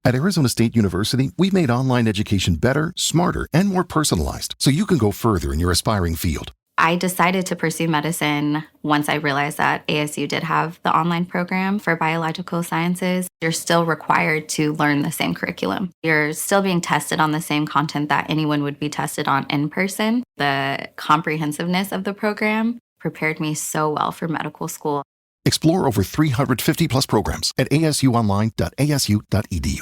At Arizona State University, we've made online education better, smarter, and more personalized so you can go further in your aspiring field. I decided to pursue medicine once I realized that ASU did have the online program for biological sciences. You're still required to learn the same curriculum. You're still being tested on the same content that anyone would be tested on in person. The comprehensiveness of the program prepared me so well for medical school. Explore over 350 plus programs at asuonline.asu.edu.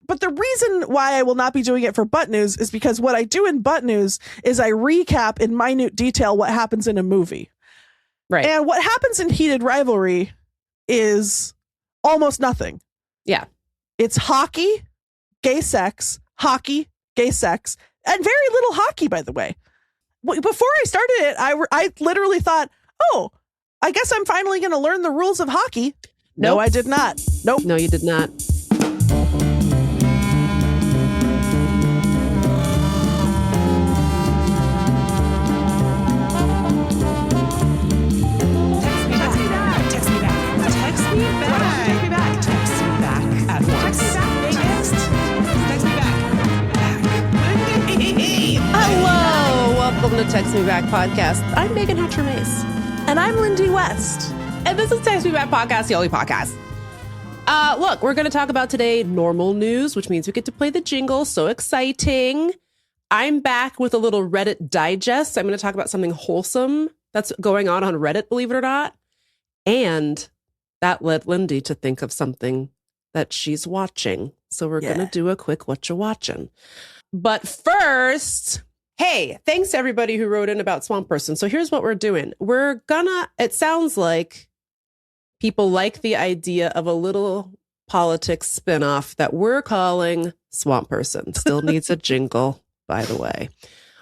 But the reason why I will not be doing it for Butt News is because what I do in Butt News is I recap in minute detail what happens in a movie. Right. And what happens in Heated Rivalry is almost nothing. Yeah. It's hockey, gay sex, and very little hockey, by the way. Before I started it, I literally thought, oh, I guess I'm finally going to learn the rules of hockey. No, I did not. Nope. No, you did not. Welcome to Text Me Back Podcast. I'm Meagan Hatcher-Mace. And I'm Lindy West. And this is Text Me Back Podcast, the only podcast. Look, we're going to talk about today normal news, which means we get to play the jingle. So exciting. I'm back with a little Reddit digest. I'm going to talk about something wholesome that's going on Reddit, believe it or not. And that led Lindy to think of something that she's watching. So we're going to do a quick what you watching. But first... Hey, thanks to everybody who wrote in about Swamp Person. So here's what we're doing. It sounds like people like the idea of a little politics spinoff that we're calling Swamp Person. Still needs a jingle, by the way.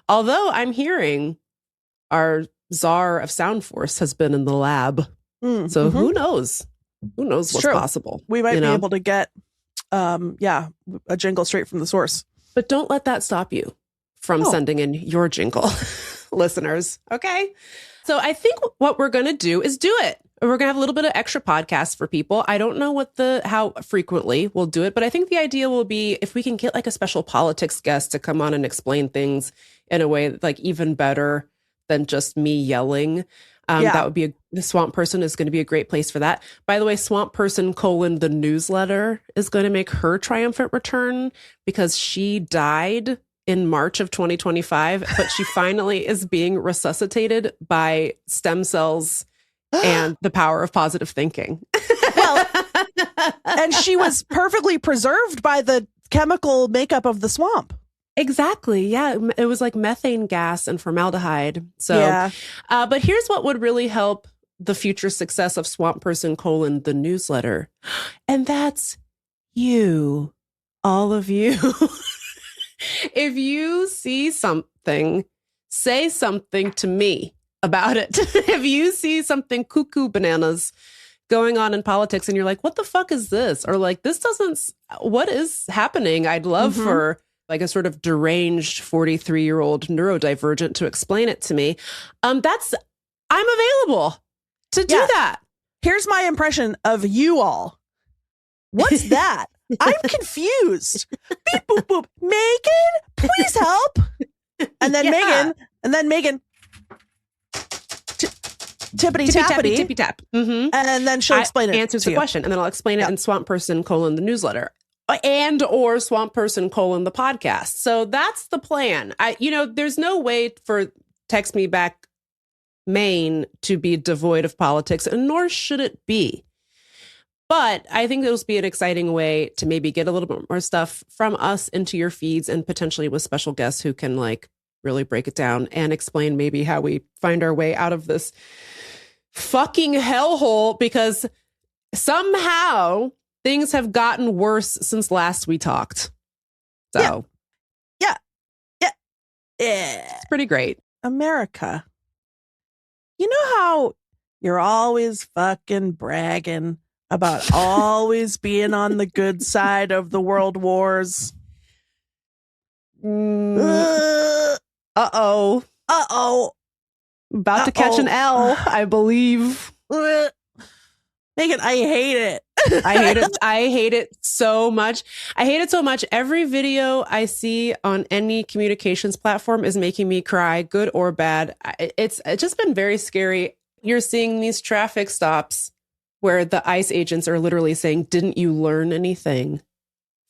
Although I'm hearing our czar of Sound Force has been in the lab. So who knows? Who knows what's possible? We might be able to get, a jingle straight from the source. But don't let that stop you from sending in your jingle, listeners. Okay. So I think what we're going to do is do it. We're going to have a little bit of extra podcasts for people. I don't know how frequently we'll do it, but I think the idea will be if we can get like a special politics guest to come on and explain things in a way like even better than just me yelling. That would be the Swamp Person is going to be a great place for that. By the way, Swamp Person : the newsletter is going to make her triumphant return because she died in March of 2025, but she finally is being resuscitated by stem cells and the power of positive thinking. Well, and she was perfectly preserved by the chemical makeup of the swamp. Exactly. Yeah. It was like methane gas and formaldehyde. So, but here's what would really help the future success of Swamp Person : the newsletter. And that's you, all of you. If you see something, say something to me about it. If you see something cuckoo bananas going on in politics and you're like, what the fuck is this? Or like, what is happening? I'd love for like a sort of deranged 43-year-old neurodivergent to explain it to me. I'm available to do that. Here's my impression of you all. What's that? I'm confused. Beep, boop, boop. Meagan, please help. And then Meagan, tippity tappity, tippy tap. And then she'll explain it. Answers the question, and then I'll explain it in Swamp Person : the newsletter, and or Swamp Person : the podcast. So that's the plan. There's no way for Text Me Back Maine to be devoid of politics, and nor should it be. But I think it'll be an exciting way to maybe get a little bit more stuff from us into your feeds and potentially with special guests who can like really break it down and explain maybe how we find our way out of this fucking hellhole, because somehow things have gotten worse since last we talked. So yeah. It's pretty great. America. You know how you're always fucking bragging about always being on the good side of the world wars? Uh-oh. About to catch an L, I believe. Meagan, I hate it. I hate it. I hate it so much. I hate it so much. Every video I see on any communications platform is making me cry, good or bad. It's just been very scary. You're seeing these traffic stops where the ICE agents are literally saying, "Didn't you learn anything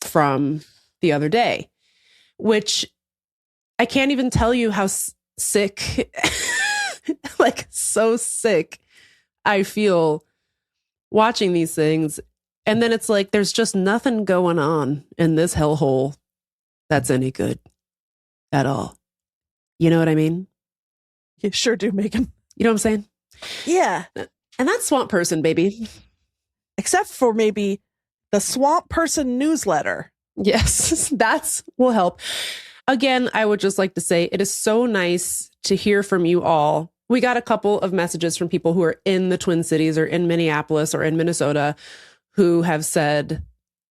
from the other day?" Which I can't even tell you how sick, like so sick I feel watching these things. And then it's like, there's just nothing going on in this hellhole that's any good at all. You know what I mean? You sure do, Meagan. You know what I'm saying? Yeah. And that's Swamp Person, baby. Except for maybe the Swamp Person newsletter. Yes, that's will help. Again, I would just like to say it is so nice to hear from you all. We got a couple of messages from people who are in the Twin Cities or in Minneapolis or in Minnesota who have said,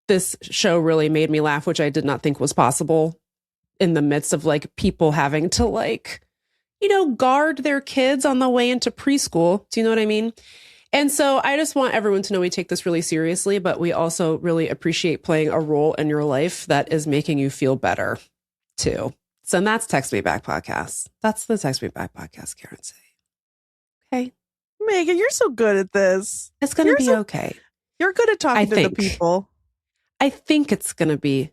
this show really made me laugh, which I did not think was possible in the midst of like people having to like, you know, guard their kids on the way into preschool. Do you know what I mean? And so I just want everyone to know we take this really seriously, but we also really appreciate playing a role in your life that is making you feel better too. So that's Text Me Back Podcast. That's the Text Me Back Podcast, Karen say. Okay. Meagan, you're so good at this. It's going to be okay. You're good at talking to the people. I think it's going to be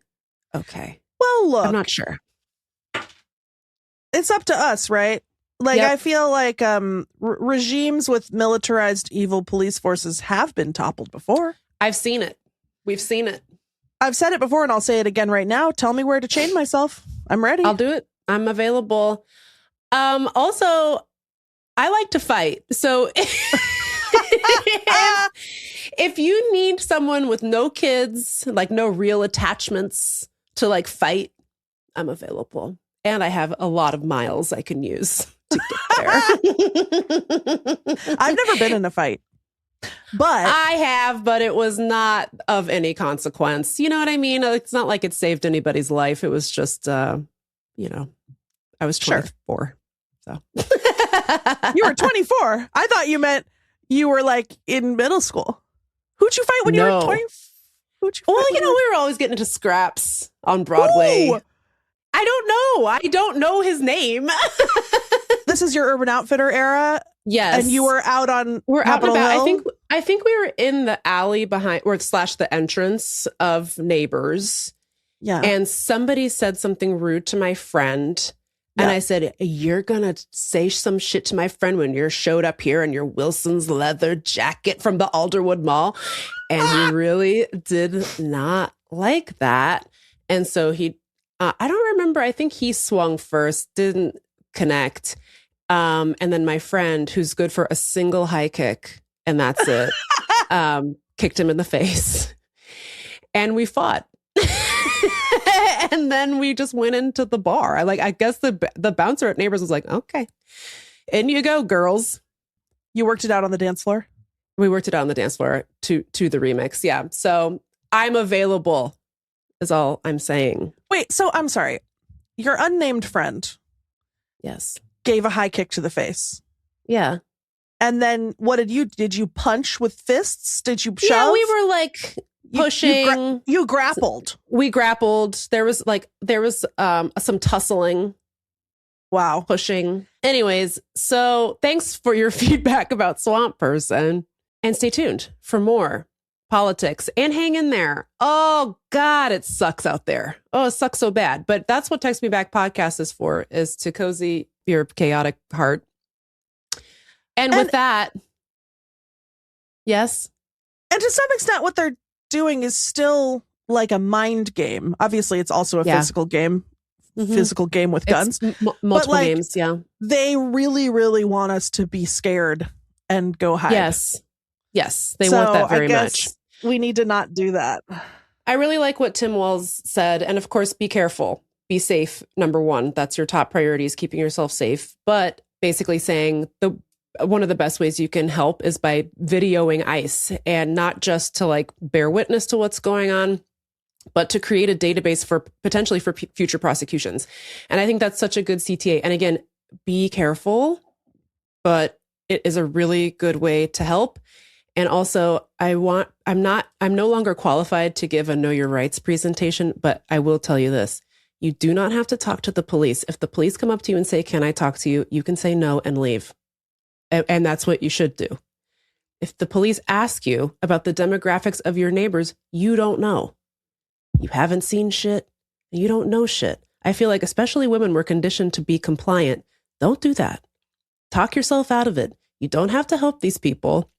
okay. Well, look. I'm not sure. It's up to us, right? Like, Yep. I feel like regimes with militarized evil police forces have been toppled before. I've seen it. We've seen it. I've said it before and I'll say it again right now. Tell me where to chain myself. I'm ready. I'll do it. I'm available. Also, I like to fight. So if you need someone with no kids, like no real attachments to like fight, I'm available. And I have a lot of miles I can use to get there. I've never been in a fight. But I have, but it was not of any consequence. You know what I mean? It's not like it saved anybody's life. It was just, you know, I was 24. So you were 24. I thought you meant you were like in middle school. Who'd you fight when you were 20? Who'd you fight? Well, you know, we were always getting into scraps on Broadway. Ooh. I don't know. I don't know his name. This is your Urban Outfitter era. Yes. And you were out on We're Capitol out and about. Hill? I think we were in the alley behind or / the entrance of Neighbors. Yeah. And somebody said something rude to my friend. And I said, "You're going to say some shit to my friend when you're showed up here in your Wilson's leather jacket from the Alderwood Mall." And he really did not like that. And so he, I don't remember. I think he swung first, didn't connect. And then my friend, who's good for a single high kick, and that's it, kicked him in the face. And we fought. And then we just went into the bar. I guess the bouncer at Neighbors was like, "Okay, in you go, girls." You worked it out on the dance floor? We worked it out on the dance floor to the remix. Yeah. So I'm available is all I'm saying. Wait, so I'm sorry. Your unnamed friend Yes. gave a high kick to the face. Yeah. And then what did you punch with fists? Did you shove? Yeah, we were like pushing. You grappled. We grappled. There was some tussling. Wow. Pushing. Anyways, so thanks for your feedback about Swamp Person. And stay tuned for more politics and hang in there. Oh, God, it sucks out there. Oh, it sucks so bad. But that's what Text Me Back Podcast is for, is to cozy your chaotic heart. And with that, yes. And to some extent, what they're doing is still like a mind game. Obviously, it's also a physical game. Mm-hmm. Physical game with guns. Multiple games, yeah. They really, really want us to be scared and go hide. Yes, they want that very much. We need to not do that. I really like what Tim Walz said. And of course, be careful. Be safe, number one. That's your top priority, is keeping yourself safe. But basically saying one of the best ways you can help is by videoing ICE, and not just to like bear witness to what's going on, but to create a database for potentially for future prosecutions. And I think that's such a good CTA. And again, be careful, but it is a really good way to help. And also, I'm no longer qualified to give a Know Your Rights presentation, but I will tell you this. You do not have to talk to the police. If the police come up to you and say, "Can I talk to you?" you can say no and leave. And that's what you should do. If the police ask you about the demographics of your neighbors, you don't know. You haven't seen shit. You don't know shit. I feel like especially women were conditioned to be compliant. Don't do that. Talk yourself out of it. You don't have to help these people.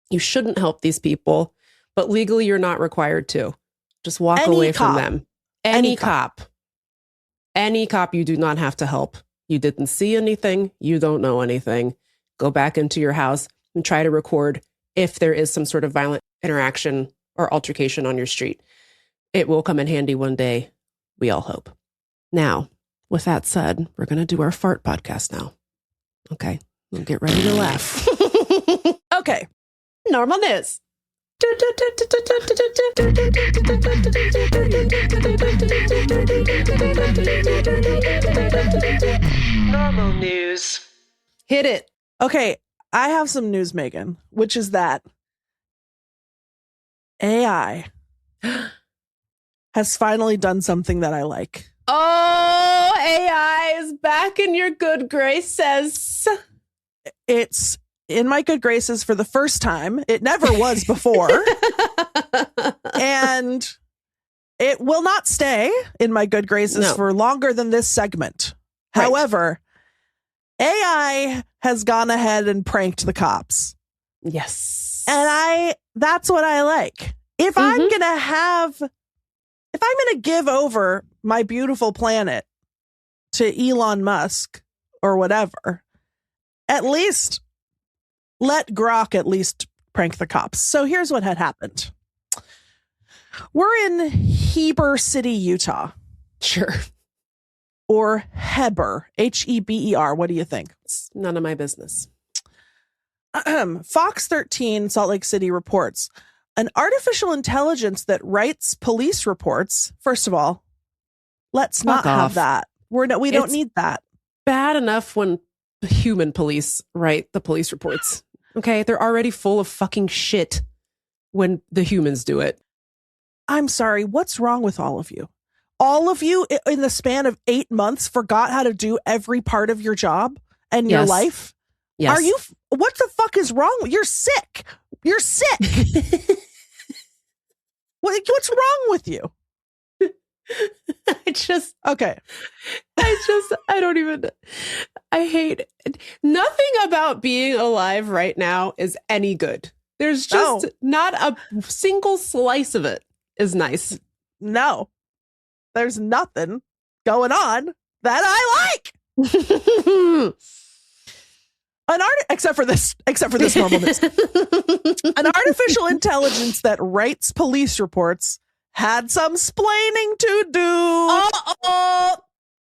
You shouldn't help these people, but legally you're not required to. Just walk away from them. Any cop. Any cop you do not have to help. You didn't see anything. You don't know anything. Go back into your house and try to record if there is some sort of violent interaction or altercation on your street. It will come in handy one day. We all hope. Now, with that said, we're going to do our fart podcast now. Okay. We'll get ready to laugh. Okay. Normal news. Normal news. Hit it. Okay. I have some news, Megan, which is that AI has finally done something that I like. Oh, AI is back in your good graces. It's in my good graces for the first time. It never was before. And it will not stay in my good graces for longer than this segment. Right. However, AI has gone ahead and pranked the cops. Yes. And that's what I like. If I'm going to give over my beautiful planet to Elon Musk or whatever, at least let Grok at least prank the cops. So here's what had happened. We're in Heber City, Utah. Sure. Or Heber, Heber. What do you think? It's none of my business. Fox 13 Salt Lake City reports an artificial intelligence that writes police reports. First of all, let's not have that. We don't need that. Bad enough when human police write the police reports. Okay, they're already full of fucking shit when the humans do it. I'm sorry, what's wrong with all of you? All of you in the span of 8 months forgot how to do every part of your job and your life? Yes. What the fuck is wrong? You're sick. You're sick. What's wrong with you? I hate it. Nothing about being alive right now is any good. There's just not a single slice of it is nice. No, there's nothing going on that I like. Except for this normal news. An artificial intelligence that writes police reports had some splaining to do.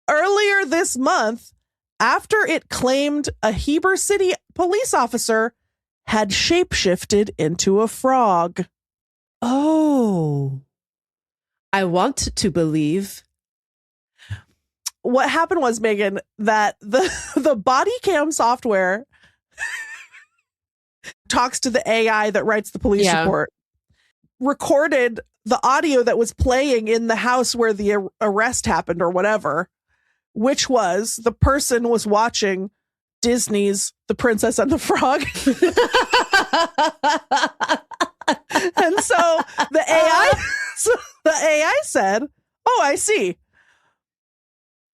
Earlier this month, after it claimed a Heber City police officer had shapeshifted into a frog. Oh. I want to believe. What happened was, Megan, that the body cam software talks to the AI that writes the police report, recorded the audio that was playing in the house where the arrest happened or whatever, which was the person was watching Disney's The Princess and the Frog. And so the AI said, "Oh, I see.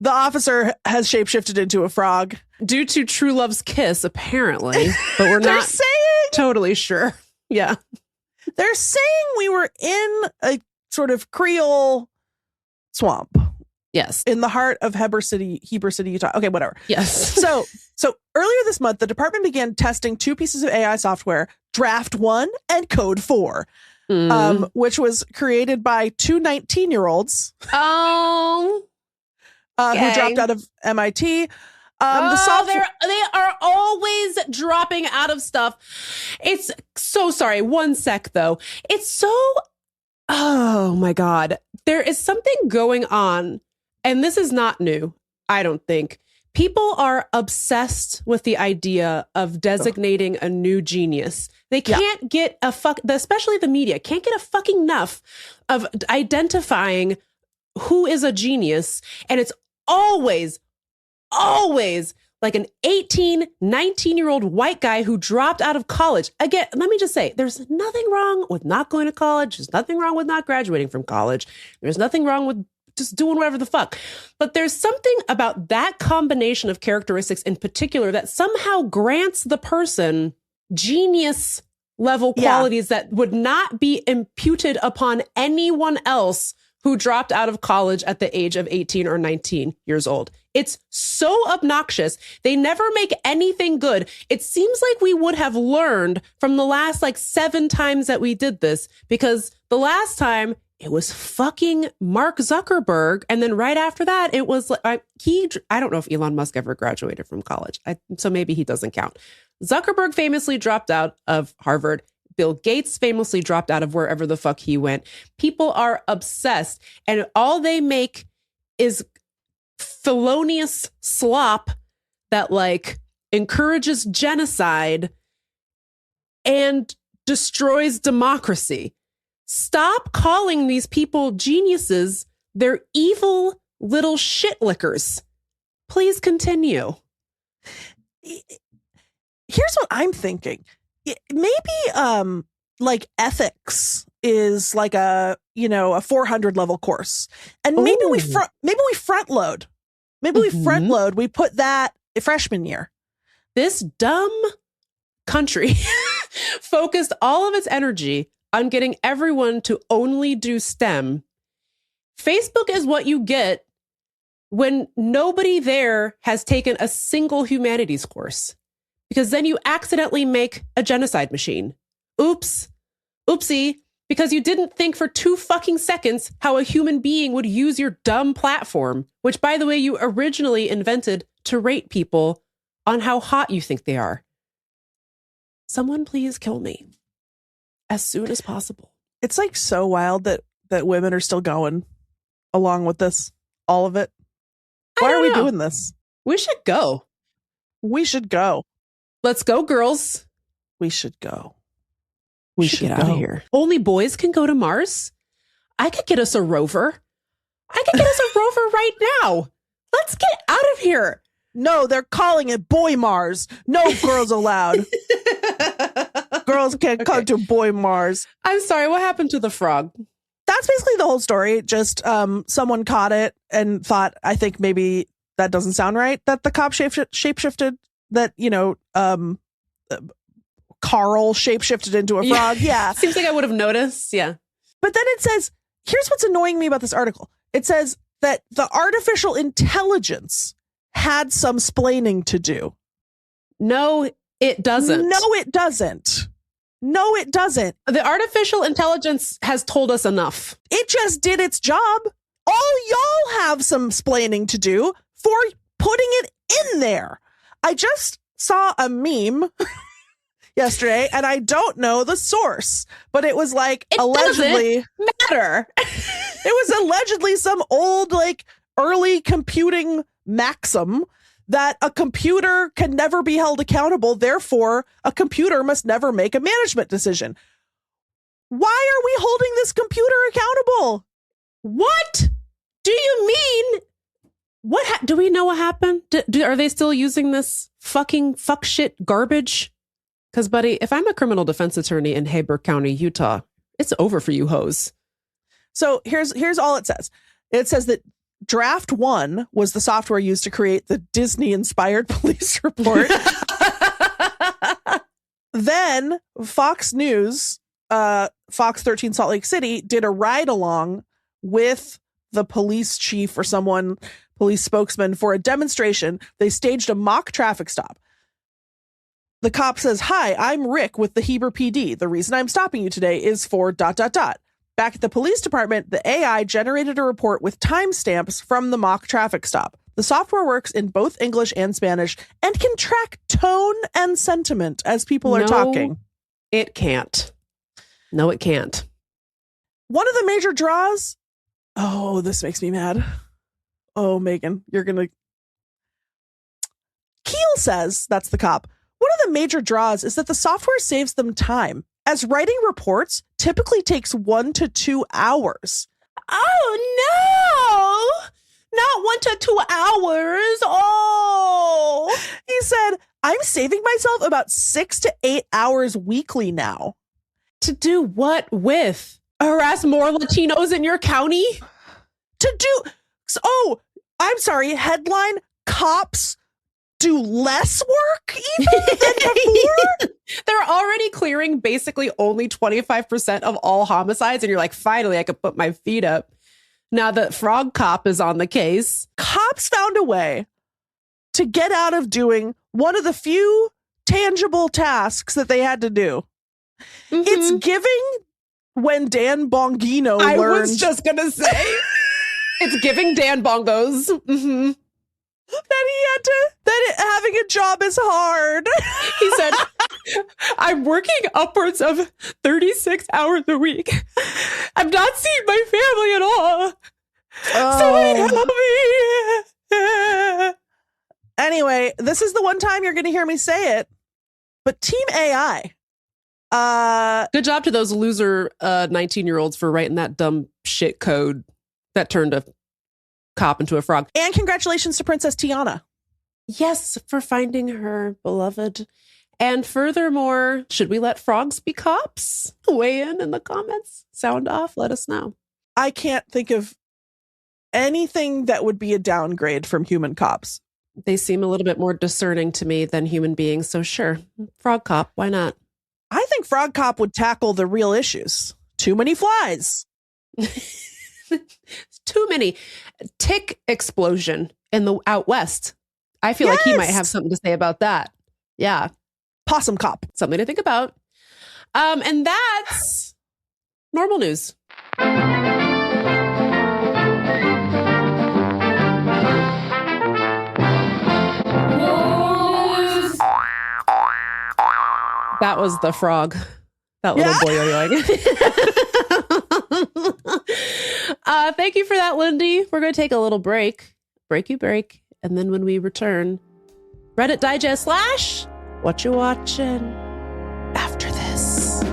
The officer has shapeshifted into a frog due to True Love's kiss, apparently, but we're not totally sure." Yeah. They're saying we were in a sort of Creole swamp. Yes. In the heart of Heber City, Utah. Okay, whatever. Yes. So earlier this month, the department began testing 2 pieces of AI software, Draft 1 and Code 4, which was created by 2 19-year-olds. Oh. Who dropped out of MIT. They are always dropping out of stuff. It's so sorry. One sec, though. It's so, oh my God. There is something going on, and this is not new, I don't think. People are obsessed with the idea of designating a new genius. They can't get especially the media, can't get a fucking enough of identifying who is a genius. And it's always like an 18, 19-year-old white guy who dropped out of college. Again, let me just say, there's nothing wrong with not going to college. There's nothing wrong with not graduating from college. There's nothing wrong with just doing whatever the fuck. But there's something about that combination of characteristics in particular that somehow grants the person genius level qualities that would not be imputed upon anyone else who dropped out of college at the age of 18 or 19 years old. It's so obnoxious. They never make anything good. It seems like we would have learned from the last 7 times that we did this, because the last time it was fucking Mark Zuckerberg. And then right after that, it was I don't know if Elon Musk ever graduated from college. So maybe he doesn't count. Zuckerberg famously dropped out of Harvard. Bill Gates famously dropped out of wherever the fuck he went. People are obsessed, and all they make is felonious slop that encourages genocide and destroys democracy. Stop calling these people geniuses. They're evil little shit lickers. Please continue. Here's what I'm thinking. Maybe ethics is a 400 level course, and maybe we front load. We put that freshman year. This dumb country focused all of its energy on getting everyone to only do STEM. Facebook is what you get when nobody there has taken a single humanities course, because then you accidentally make a genocide machine. Oopsie, because you didn't think for 2 fucking seconds how a human being would use your dumb platform, which, by the way, you originally invented to rate people on how hot you think they are. Someone please kill me as soon as possible. It's so wild that women are still going along with this, all of it. Why are we doing this? We should go. Let's go, girls. We should go. We should get out of here. Only boys can go to Mars. I could get us a rover. Right now. Let's get out of here. No, they're calling it Boy Mars. No girls allowed. Girls can't come to Boy Mars. I'm sorry, what happened to the frog? That's basically the whole story. Just someone caught it and thought, I think maybe that doesn't sound right, that the cop shapeshifted, that, Carl shapeshifted into a frog. Yeah. Seems like I would have noticed. Yeah. But then it says, here's what's annoying me about this article. It says that the artificial intelligence had some splaining to do. No, it doesn't. No, it doesn't. The artificial intelligence has told us enough. It just did its job. All y'all have some splaining to do for putting it in there. I just saw a meme yesterday, and I don't know the source, but it was allegedly matter. It was allegedly some old early computing maxim that a computer can never be held accountable. Therefore, a computer must never make a management decision. Why are we holding this computer accountable? What do you mean? Do we know what happened? Are they still using this fucking fuck shit garbage? Because, buddy, if I'm a criminal defense attorney in Haber County, Utah, it's over for you hoes. So here's all it says. It says that Draft One was the software used to create the Disney-inspired police report. Then Fox News, Fox 13 Salt Lake City, did a ride-along with the police chief or someone, police spokesman, for a demonstration. They staged a mock traffic stop. The cop says, "Hi, I'm Rick with the Heber PD. The reason I'm stopping you today is for ... Back at the police department, the AI generated a report with timestamps from the mock traffic stop. The software works in both English and Spanish and can track tone and sentiment as people are talking." It can't. No, it can't. One of the major draws. Oh, this makes me mad. Oh, Meagan, you're going to. Keel says, that's the cop, one of the major draws is that the software saves them time, as writing reports typically takes 1 to 2 hours. Oh, no! Not 1 to 2 hours. Oh! He said, I'm saving myself about 6 to 8 hours weekly now. To do what with? Harass more Latinos in your county? I'm sorry, headline, cops do less work even than before? They're already clearing basically only 25% of all homicides. And you're like, finally, I could put my feet up. Now that Frog Cop is on the case. Cops found a way to get out of doing one of the few tangible tasks that they had to do. Mm-hmm. It's giving when Dan Bongino learned. I was just going to say, it's giving Dan Bongos. Mm-hmm. That having a job is hard. He said, I'm working upwards of 36 hours a week. I'm not seeing my family at all. Oh. Somebody help me. Anyway, this is the one time you're going to hear me say it, but Team AI. Good job to those loser 19-year-olds for writing that dumb shit code that turned a cop into a frog. And congratulations to Princess Tiana. Yes, for finding her beloved. And furthermore, should we let frogs be cops? Weigh in the comments. Sound off. Let us know. I can't think of anything that would be a downgrade from human cops. They seem a little bit more discerning to me than human beings. So sure, frog cop. Why not? I think frog cop would tackle the real issues. Too many flies. Too many. Tick explosion in the out west. I feel like he might have something to say about that. Yeah. Possum cop. Something to think about. And that's normal news. That was the frog. That little boy. Thank you for that, Lindy. We're going to take a little break. Break. And then when we return, Reddit Digest / What You Watching after this.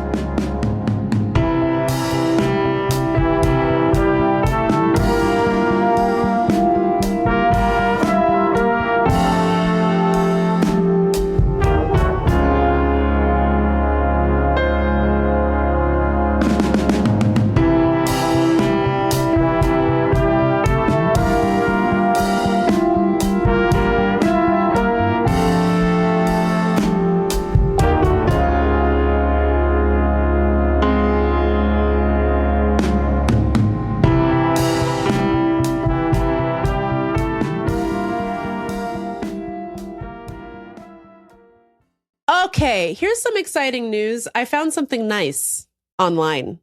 Okay, here's some exciting news. I found something nice online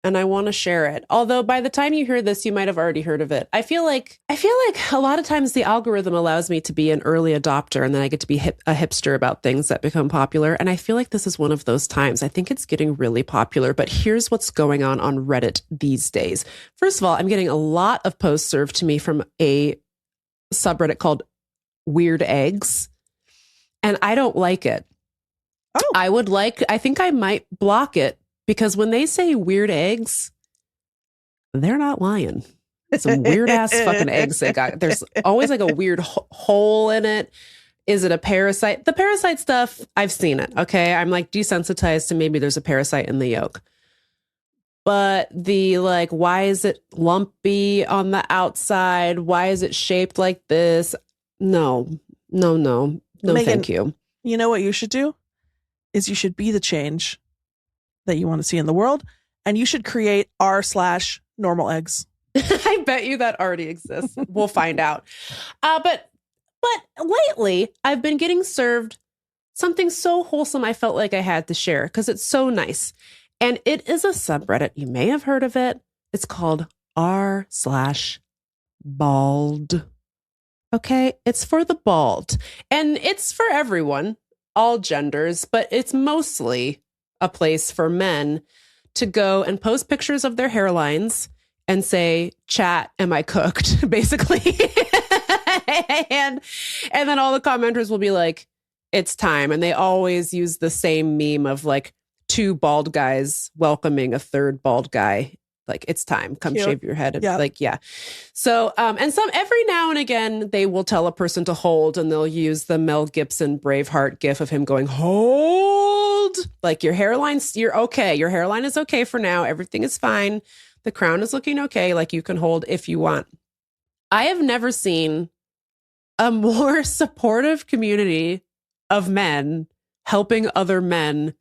and I want to share it. Although by the time you hear this, you might have already heard of it. I feel like a lot of times the algorithm allows me to be an early adopter and then I get to be a hipster about things that become popular. And I feel like this is one of those times. I think it's getting really popular, but here's what's going on Reddit these days. First of all, I'm getting a lot of posts served to me from a subreddit called Weird Eggs. And I don't like it. Oh. I think I might block it because when they say weird eggs, they're not lying. Some weird ass fucking eggs they got. There's always like a weird hole in it. Is it a parasite? The parasite stuff, I've seen it. Okay. I'm like desensitized to maybe there's a parasite in the yolk. But the like, why is it lumpy on the outside? Why is it shaped like this? No, Meagan, thank you. You know what you should do? Is you should be the change that you want to see in the world, and you should create r/normal eggs. I bet you that already exists. We'll find out. But lately, I've been getting served something so wholesome I felt like I had to share because it's so nice. And it is a subreddit. You may have heard of it. It's called r/bald. Okay, it's for the bald. And it's for everyone. All genders, but it's mostly a place for men to go and post pictures of their hairlines and say, chat, am I cooked? Basically. and then all the commenters will be like, it's time. And they always use the same meme of like two bald guys welcoming a third bald guy. Like, it's time. Come Cute. shave your head. Yeah. Like, yeah. So, and some every now and again, they will tell a person to hold, and they'll use the Mel Gibson Braveheart gif of him going, hold. Like, you're okay. Your hairline is okay for now. Everything is fine. The crown is looking okay. Like, you can hold if you want. I have never seen a more supportive community of men helping other men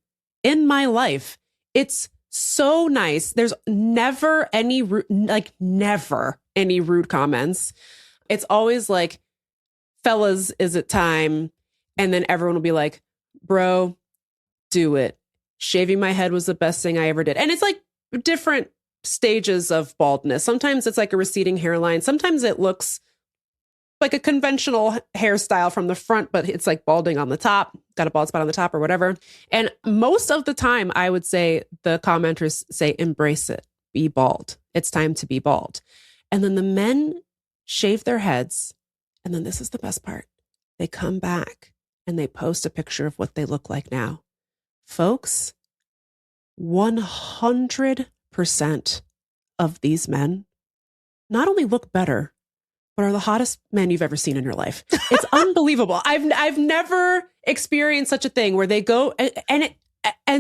in my life. It's so nice. There's never any rude comments. It's always like, fellas, is it time? And then everyone will be like, bro, do it. Shaving my head was the best thing I ever did. And it's like different stages of baldness. Sometimes it's like a receding hairline. Sometimes it looks like a conventional hairstyle from the front, but it's like balding on the top, got a bald spot on the top or whatever. And most of the time, I would say the commenters say, embrace it, be bald. It's time to be bald. And then the men shave their heads. And then this is the best part. They come back and they post a picture of what they look like now. Folks, 100% of these men not only look better, but are the hottest men you've ever seen in your life. It's unbelievable. I've never experienced such a thing where they go and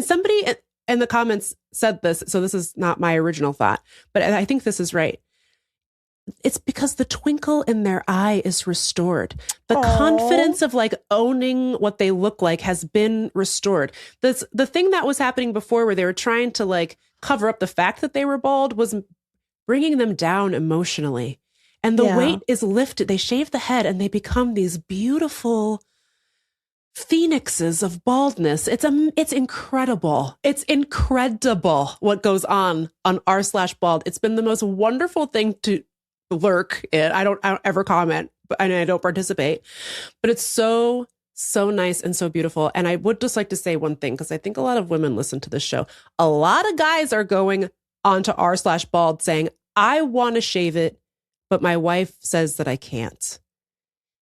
somebody in the comments said this. So this is not my original thought, but I think this is right. It's because the twinkle in their eye is restored. The confidence of like owning what they look like has been restored. The thing that was happening before where they were trying to like cover up the fact that they were bald was bringing them down emotionally. And the weight is lifted. They shave the head and they become these beautiful phoenixes of baldness. It's incredible. It's incredible what goes on r/bald. It's been the most wonderful thing to lurk in. I don't ever comment, and I don't participate, but it's so nice and so beautiful. And I would just like to say one thing, because I think a lot of women listen to this show. A lot of guys are going onto r/bald saying, I want to shave it, but my wife says that I can't.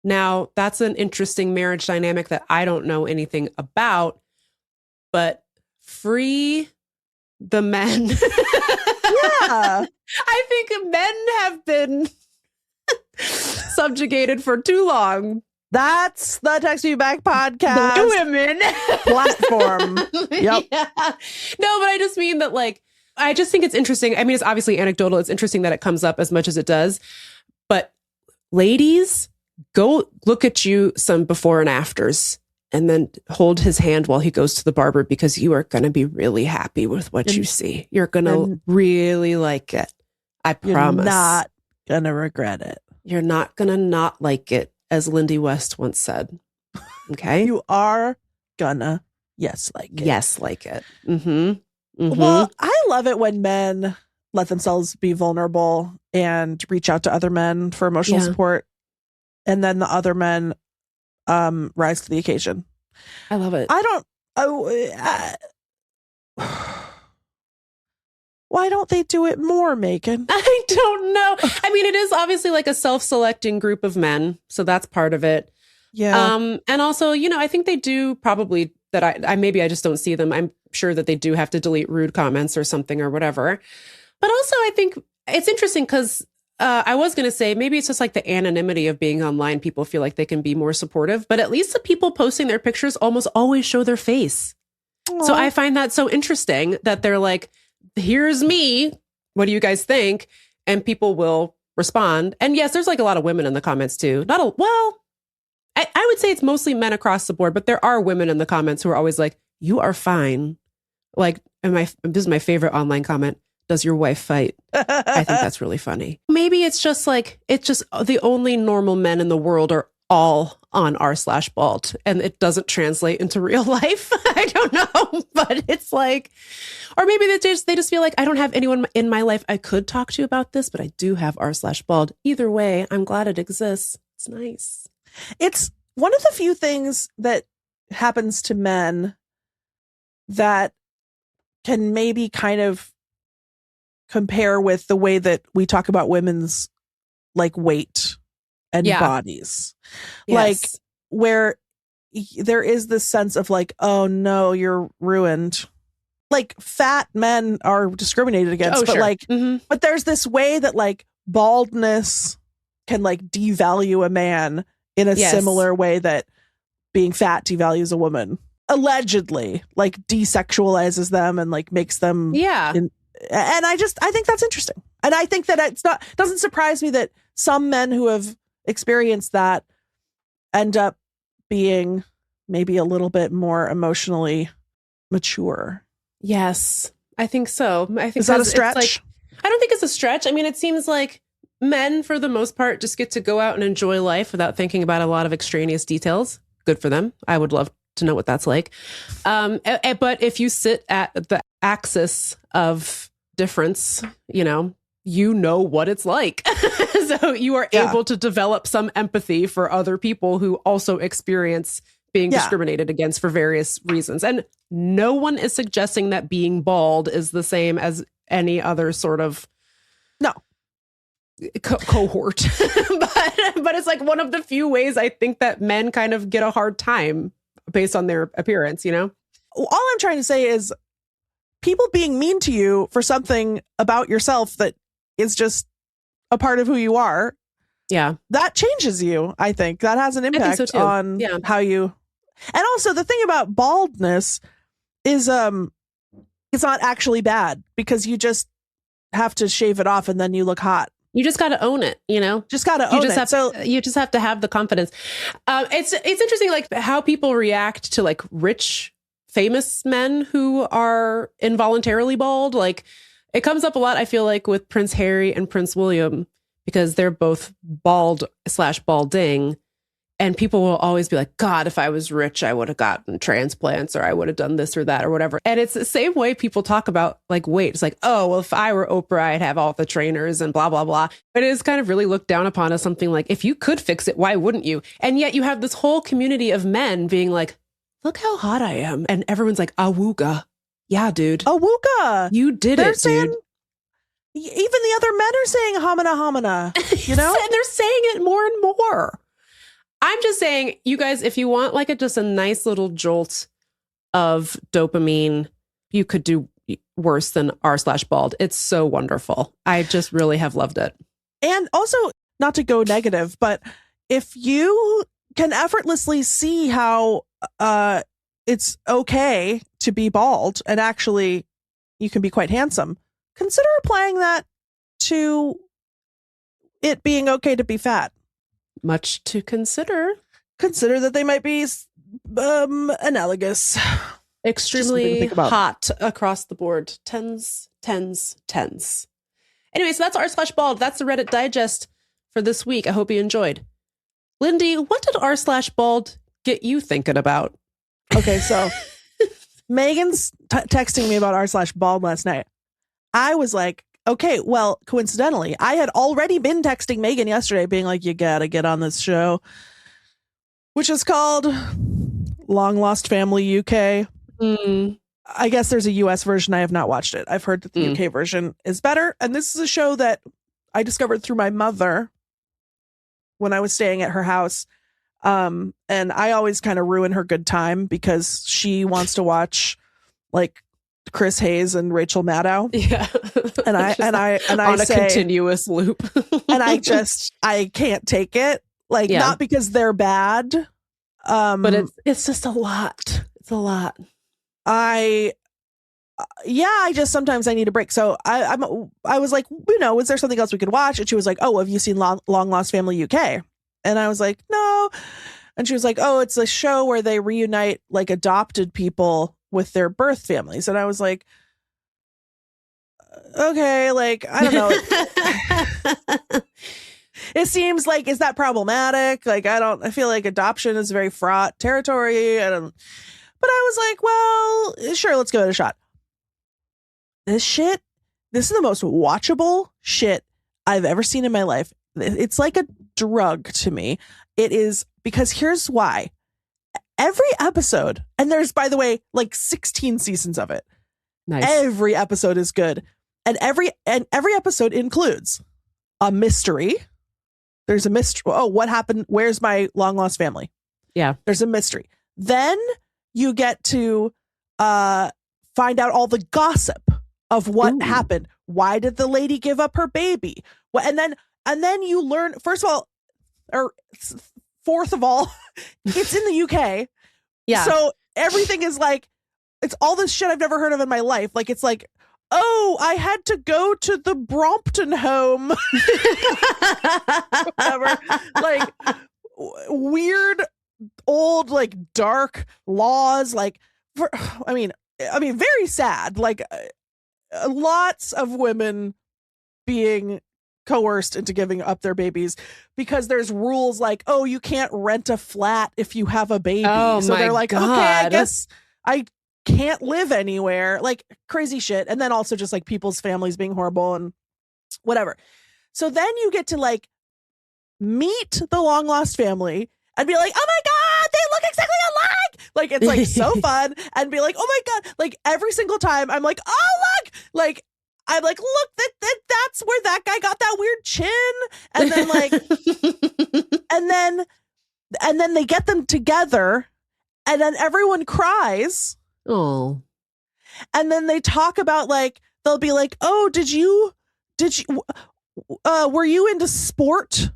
Now, that's an interesting marriage dynamic that I don't know anything about, but free the men. Yeah. I think men have been subjugated for too long. That's the Text Me Back podcast. The women platform. Yep. Yeah. No, but I just mean that, like, I just think it's interesting. I mean, it's obviously anecdotal. It's interesting that it comes up as much as it does. But ladies, go look at you some before and afters and then hold his hand while he goes to the barber, because you are going to be really happy with what you see. You're going to really like it. I promise. You're not going to regret it. You're not going to not like it, as Lindy West once said. Okay? You are gonna like it. Yes, like it. Mm-hmm. Mm-hmm. Well, I love it when men let themselves be vulnerable and reach out to other men for emotional support, and then the other men rise to the occasion. I love it. Why don't they do it more, Meagan? I don't know. I mean, it is obviously like a self-selecting group of men, so that's part of it. Yeah. And also, I think they do probably that. I maybe I just don't see them. I'm sure that they do have to delete rude comments or something or whatever. But also, I think it's interesting because I was going to say maybe it's just like the anonymity of being online. People feel like they can be more supportive, but at least the people posting their pictures almost always show their face. Aww. So I find that so interesting that they're like, here's me. What do you guys think? And people will respond. And yes, there's like a lot of women in the comments too. I would say it's mostly men across the board, but there are women in the comments who are always like, you are fine. Like, this is my favorite online comment. Does your wife fight? I think that's really funny. Maybe it's just the only normal men in the world are all on r/bald, and it doesn't translate into real life. I don't know, but it's like, or maybe they just feel like I don't have anyone in my life I could talk to about this, but I do have r/bald. Either way, I'm glad it exists. It's nice. It's one of the few things that happens to men that can maybe kind of compare with the way that we talk about women's like weight and Yeah. bodies. Yes. Like where there is this sense of like, oh no, you're ruined. Like fat men are discriminated against, but sure. like, but there's this way that like baldness can like devalue a man in a Yes. similar way that being fat devalues a woman. Allegedly, like desexualizes them and like makes them. Yeah. And I think that's interesting. And I think that doesn't surprise me that some men who have experienced that end up being maybe a little bit more emotionally mature. Yes, I think so. I think Is that a it's stretch? like, I don't think it's a stretch. I mean, it seems like men, for the most part, just get to go out and enjoy life without thinking about a lot of extraneous details. Good for them. I would love to know what that's like. But if you sit at the axis of difference, you know what it's like. So you are able to develop some empathy for other people who also experience being discriminated against for various reasons. And no one is suggesting that being bald is the same as any other sort of cohort. but it's like one of the few ways I think that men kind of get a hard time based on their appearance, you know? All I'm trying to say is people being mean to you for something about yourself that is just a part of who you are. Yeah. That changes you, I think. That has an impact so too. on how you. And also the thing about baldness is it's not actually bad because you just have to shave it off and then you look hot. You just got to own it, you know? Just got to own it. You just have to have the confidence. It's interesting, like how people react to like rich, famous men who are involuntarily bald. Like it comes up a lot, I feel like, with Prince Harry and Prince William, because they're both bald/balding. And people will always be like, God, if I was rich, I would have gotten transplants or I would have done this or that or whatever. And it's the same way people talk about like weight. It's like, oh, well, if I were Oprah, I'd have all the trainers and blah, blah, blah. But it is kind of really looked down upon as something like, if you could fix it, why wouldn't you? And yet you have this whole community of men being like, look how hot I am. And everyone's like, awooga. Yeah, dude. Awooga. You did They're it, saying, dude. Even the other men are saying homina homina, you know? And they're saying it more and more. I'm just saying, you guys, if you want like just a nice little jolt of dopamine, you could do worse than r/bald. It's so wonderful. I just really have loved it. And also, not to go negative, but if you can effortlessly see how it's okay to be bald and actually you can be quite handsome, consider applying that to it being okay to be fat. Much to consider. Consider that they might be analogous. Extremely hot across the board. Tens. Anyway, so that's r/bald. That's the Reddit digest for this week. I hope you enjoyed. Lindy, what did r/bald get you thinking about? Okay, so Megan's texting me about r/bald last night. I was like, okay, well, coincidentally, I had already been texting Megan yesterday being like, you gotta get on this show, which is called Long Lost Family UK. I guess there's a US version. I have not watched it. I've heard that the UK version is better. And this is a show that I discovered through my mother when I was staying at her house. And I always kind of ruin her good time because she wants to watch like Chris Hayes and Rachel Maddow. Yeah. And I on a say, continuous loop. and I can't take it. Like, not because they're bad. But it's just a lot. It's a lot. I just sometimes I need a break. So I was like, was there something else we could watch? And she was like, oh, have you seen Long Lost Family UK? And I was like, no. And she was like, oh, it's a show where they reunite like adopted people with their birth families. And I was like, okay, like, I don't know. It seems like, is that problematic? Like, I feel like adoption is very fraught territory. But I was like, well, sure, let's give it a shot. This is the most watchable shit I've ever seen in my life. It's like a drug to me. It is, because here's why. Every episode, and there's, by the way, like 16 seasons of it. Nice. Every episode is good. And every episode includes a mystery. There's a mystery. Oh, what happened? Where's my long lost family? Yeah. There's a mystery. Then you get to find out all the gossip of what happened. Why did the lady give up her baby? And then you learn, first of all, or fourth of all, it's in the UK. Yeah. So everything is like, it's all this shit I've never heard of in my life. Like, it's like, oh, I had to go to the Brompton home. Whatever. Like, weird, old, like, dark laws. Like, I mean, very sad. Like, lots of women being coerced into giving up their babies because there's rules like, oh, you can't rent a flat if you have a baby. Oh, so they're like, God. okay, I guess I can't live anywhere. Like, crazy shit. And then also just like people's families being horrible and whatever. So then you get to like meet the long lost family and be like, oh my God, they look exactly alike. Like, it's like so fun, and be like, oh my God, like every single time I'm like, oh, look, like, I'm like, look, that's where that guy got that weird chin. And then like, and then they get them together, and then everyone cries. Oh. And then they talk about like, they'll be like, oh, were you into sport?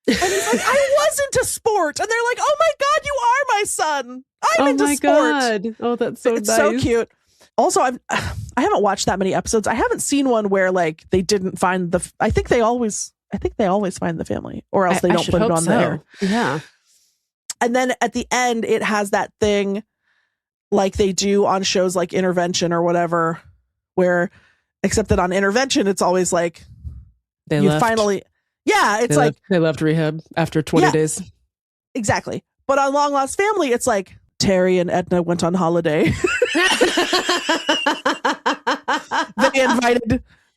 And he's like, I was into sport. And they're like, oh my God, you are my son. I'm into sport. God. Oh, that's so it's nice. so cute. Also, I haven't watched that many episodes. I haven't seen one where like they didn't find I think they always find the family, or else they don't put it on there. Yeah. And then at the end, it has that thing like they do on shows like Intervention or whatever, where, except that on Intervention, it's always like They you left. finally, yeah, it's like they left rehab after 20 days. Exactly. But on Long Lost Family, it's like Terry and Edna went on holiday.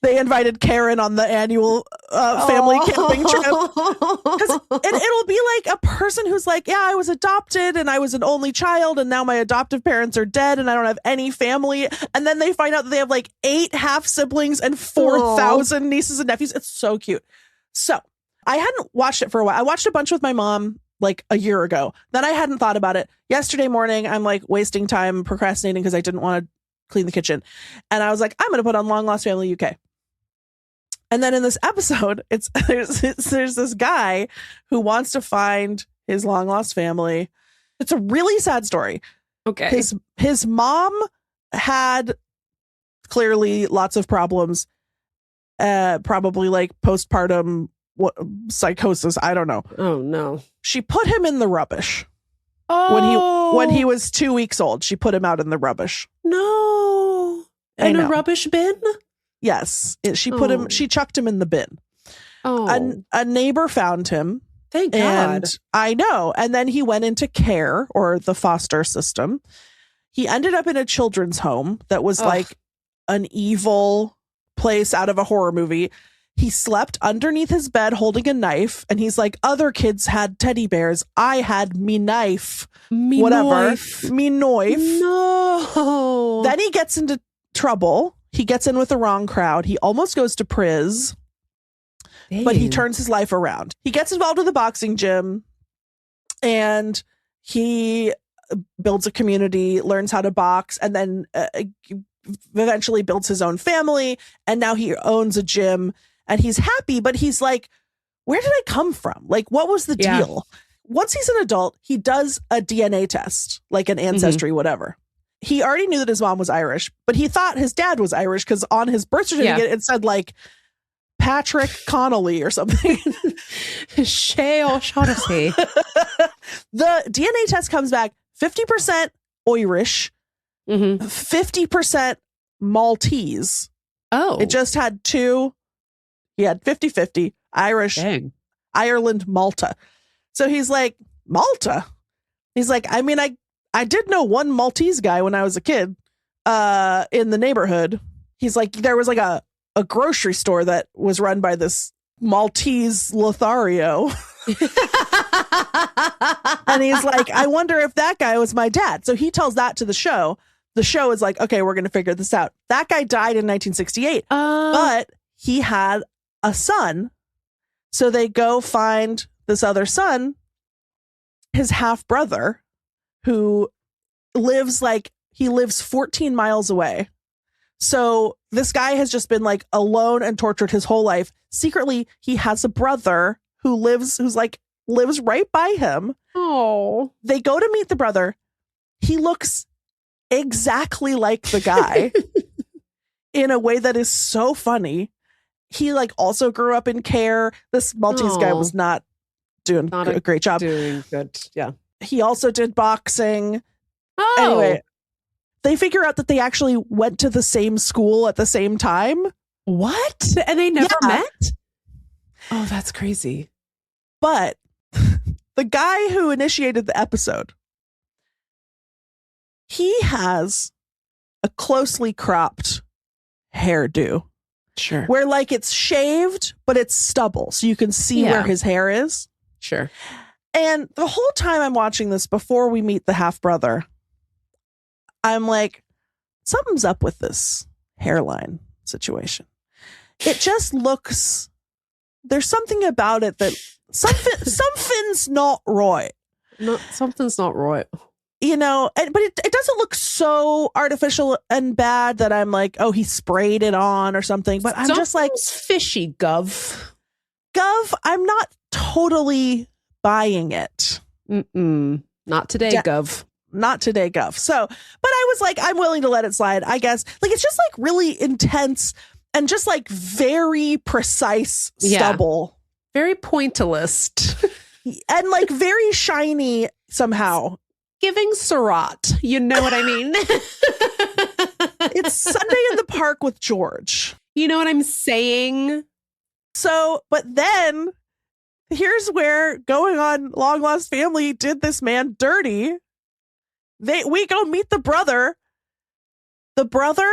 They invited Karen on the annual family camping trip. And it'll be like a person who's like, yeah, I was adopted and I was an only child, and now my adoptive parents are dead and I don't have any family. And then they find out that they have like 8 half siblings and 4,000 nieces and nephews. It's so cute. So I hadn't watched it for a while. I watched a bunch with my mom like a year ago. Then I hadn't thought about it. Yesterday morning, I'm like wasting time procrastinating because I didn't want to clean the kitchen. And I was like, I'm going to put on Long Lost Family UK. And then in this episode, there's this guy who wants to find his long lost family. It's a really sad story. Okay. His mom had clearly lots of problems, probably like postpartum psychosis. I don't know. Oh no. She put him in the rubbish. Oh. When he was 2 weeks old, she put him out in the rubbish. No. In a rubbish bin? Yes. She chucked him in the bin. Oh. A neighbor found him. Thank God. And I know. And then he went into care, or the foster system. He ended up in a children's home that was like an evil place out of a horror movie. He slept underneath his bed holding a knife, and he's like, other kids had teddy bears. I had me knife. Me knife. No. Then he gets into trouble. He gets in with the wrong crowd. He almost goes to prison, but he turns his life around. He gets involved with a boxing gym, and he builds a community, learns how to box, and then eventually builds his own family. And now he owns a gym, and he's happy, but he's like, where did I come from? Like, what was the deal? Once he's an adult, he does a DNA test, like an ancestry, whatever. He already knew that his mom was Irish, but he thought his dad was Irish because on his birth certificate, it said like Patrick Connolly or something. Shay O'Shaughnessy. The DNA test comes back 50% Irish, 50% Maltese. Oh. It just had 2. He had 50-50 Irish, Ireland, Malta. So he's like, Malta? He's like, I mean, I did know one Maltese guy when I was a kid in the neighborhood. He's like, there was like a grocery store that was run by this Maltese Lothario. And he's like, I wonder if that guy was my dad. So he tells that to the show. The show is like, okay, we're going to figure this out. That guy died in 1968, but he had a son So they go find this other son, his half brother, who lives 14 miles away. So this guy has just been like alone and tortured his whole life. Secretly, he has a brother who lives right by him. Oh. They go to meet the brother. He looks exactly like the guy in a way that is so funny. He like also grew up in care. This Maltese guy was not doing a great job. Doing good. Yeah. He also did boxing. Oh. Anyway, they figure out that they actually went to the same school at the same time. What? And they never met? Oh, that's crazy. But the guy who initiated the episode, he has a closely cropped hairdo. Sure. Where like it's shaved, but it's stubble. So you can see where his hair is. Sure. And the whole time I'm watching this, before we meet the half brother, I'm like, something's up with this hairline situation. It just looks, there's something about it that something's not right. No, something's not right. You know, but it doesn't look so artificial and bad that I'm like, oh, he sprayed it on or something. But I'm just like, fishy, Gov, I'm not totally buying it. Not today, Gov. Not today, Gov. So, but I was like, I'm willing to let it slide, I guess. Like, it's just like really intense and just like very precise stubble. Very pointillist. And like very shiny somehow. Giving Surratt. You know what I mean? It's Sunday in the Park with George. You know what I'm saying? So, but then here's where going on Long Lost Family did this man dirty. We go meet the brother. The brother,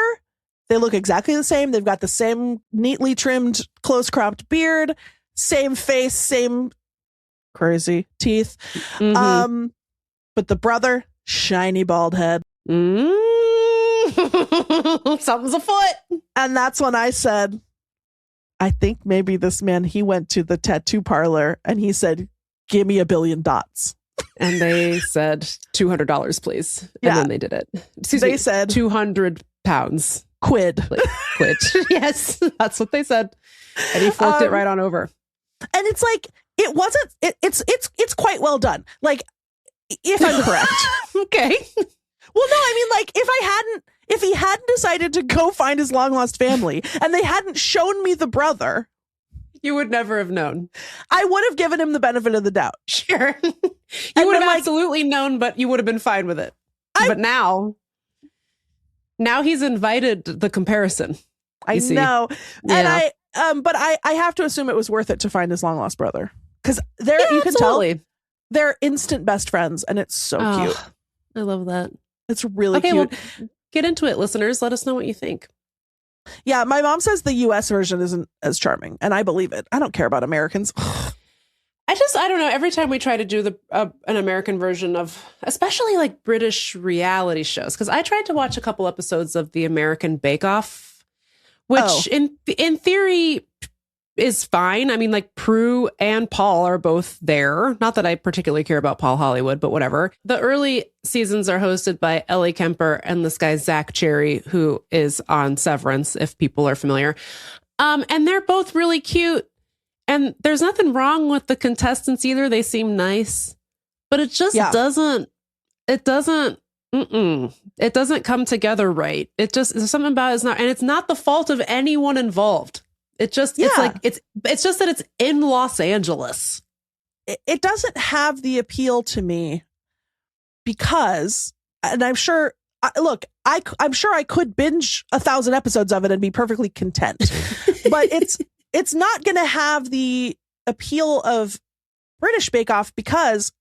they look exactly the same. They've got the same neatly trimmed, close cropped beard, same face, same crazy teeth. Mm-hmm. But the brother, shiny bald head. Something's afoot. And that's when I said, I think maybe this man, he went to the tattoo parlor and he said, give me $1 billion. And they said $200, please. And then they did it. They said 200 pounds. Quid. Quid. Yes, that's what they said. And he forked it right on over. And it's like, it wasn't, it's quite well done. Like, if I'm correct. Okay. Well, no, I mean, like, if he hadn't decided to go find his long lost family and they hadn't shown me the brother, you would never have known. I would have given him the benefit of the doubt. Sure. You would have absolutely known, but you would have been fine with it. But now he's invited the comparison. I know. Yeah. And but I have to assume it was worth it to find his long lost brother. Because you can tell they're instant best friends, and it's so cute. I love that. It's really cute. Well, get into it, listeners. Let us know what you think. Yeah, my mom says the US version isn't as charming, and I believe it. I don't care about Americans. I don't know. Every time we try to do an American version of, especially like British reality shows, because I tried to watch a couple episodes of the American Bake Off, which in theory is fine. I mean, like Prue and Paul are both there. Not that I particularly care about Paul Hollywood, but whatever. The early seasons are hosted by Ellie Kemper and this guy, Zach Cherry, who is on Severance, if people are familiar. And they're both really cute. And there's nothing wrong with the contestants either. They seem nice, but it just doesn't come together right. There's something about it's not the fault of anyone involved. It's just that it's in Los Angeles. It doesn't have the appeal to me because, and I'm sure, I'm sure I could binge 1,000 episodes of it and be perfectly content, but it's not going to have the appeal of British Bake Off because,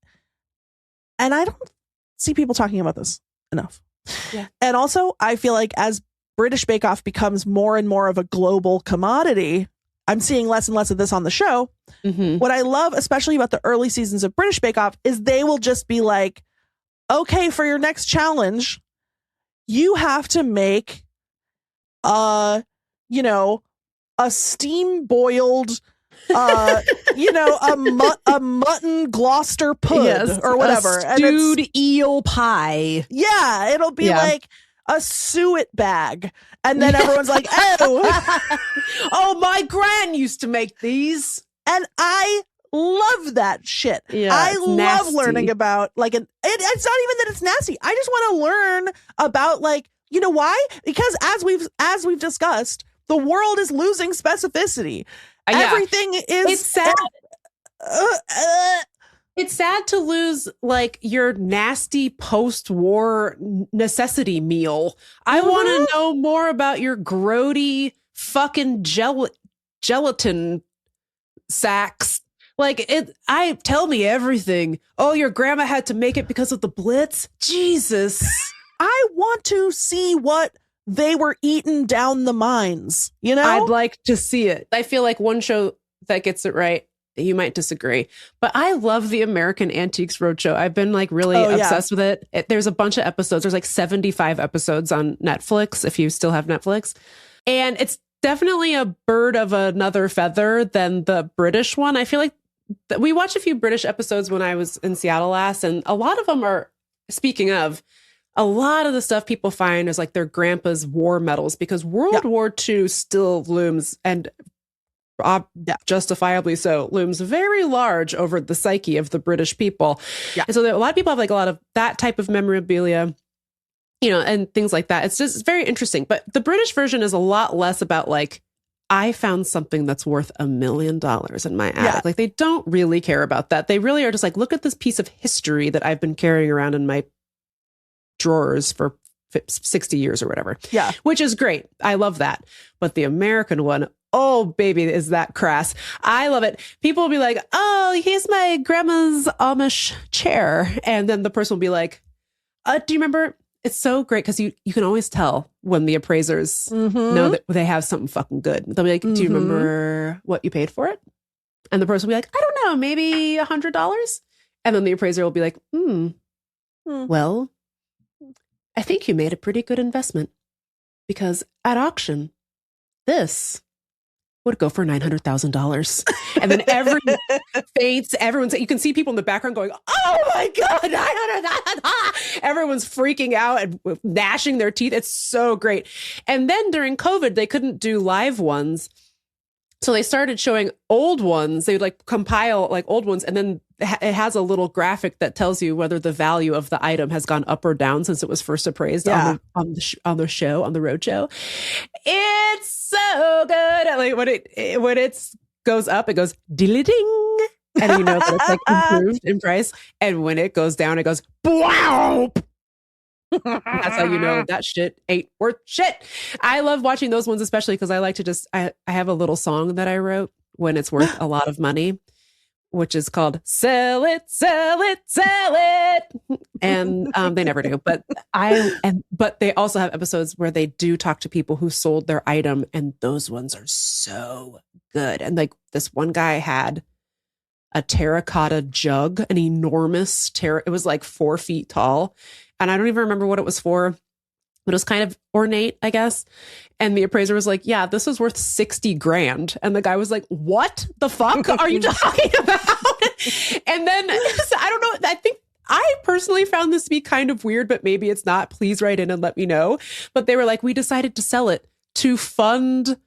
and I don't see people talking about this enough. Yeah. And also I feel like as British Bake Off becomes more and more of a global commodity, I'm seeing less and less of this on the show. Mm-hmm. What I love, especially about the early seasons of British Bake Off, is they will just be like, okay, for your next challenge, you have to make, a steam boiled A mutton Gloucester pud or whatever. A stewed eel pie. Yeah, it'll be like a suet bag. And then everyone's like, oh. Oh, my gran used to make these. And I love that shit. Yeah, I love nasty. learning about it's not even that it's nasty. I just want to learn about why? Because as we've discussed, the world is losing specificity. Everything is it's sad. It's sad to lose your nasty post-war necessity meal. I want to know more about your grody fucking gelatin sacks. Tell me everything. Oh, your grandma had to make it because of the Blitz? Jesus. I want to see what they were eating down the mines, I'd like to see it. I feel like one show that gets it right, you might disagree, but I love the American Antiques Roadshow. I've been really obsessed with it. There's a bunch of episodes. There's 75 episodes on Netflix, if you still have Netflix. And it's definitely a bird of another feather than the British one. I feel like we watched a few British episodes when I was in Seattle last, and a lot of them are, speaking of, a lot of the stuff people find is their grandpa's war medals, because World War II still looms, and justifiably so, looms very large over the psyche of the British people. Yeah. And so a lot of people have a lot of that type of memorabilia, and things like that. It's just very interesting. But the British version is a lot less about I found something that's worth $1 million in my attic. They don't really care about that. They really are just look at this piece of history that I've been carrying around in my drawers for 60 years or whatever. Yeah. Which is great. I love that. But the American one, oh, baby, is that crass. I love it. People will be like, oh, here's my grandma's Amish chair. And then the person will be like, do you remember? It's so great because you can always tell when the appraisers know that they have something fucking good. They'll be like, do you remember what you paid for it? And the person will be like, I don't know, maybe $100. And then the appraiser will be like, well, I think you made a pretty good investment, because at auction, this would go for $900,000. And then everyone faints. You can see people in the background going, oh my God, 900,000. Everyone's freaking out and gnashing their teeth. It's so great. And then during COVID, they couldn't do live ones. So they started showing old ones. They would compile old ones, and then it has a little graphic that tells you whether the value of the item has gone up or down since it was first appraised on the roadshow. It's so good. When it goes up, it goes ding, and you know that it's improved in price. And when it goes down, it goes wow. That's how you know that shit ain't worth shit. I love watching those ones, especially because I like to I have a little song that I wrote when it's worth a lot of money, which is called Sell It, Sell It, Sell It. And they never do. But they also have episodes where they do talk to people who sold their item, and those ones are so good. And this one guy had a terracotta jug, an enormous it was 4 feet tall. And I don't even remember what it was for, but it was kind of ornate, I guess. And the appraiser was like, yeah, this is worth $60,000. And the guy was like, what the fuck are you talking about? And then I don't know. I think I personally found this to be kind of weird, but maybe it's not. Please write in and let me know. But they were like, we decided to sell it to fund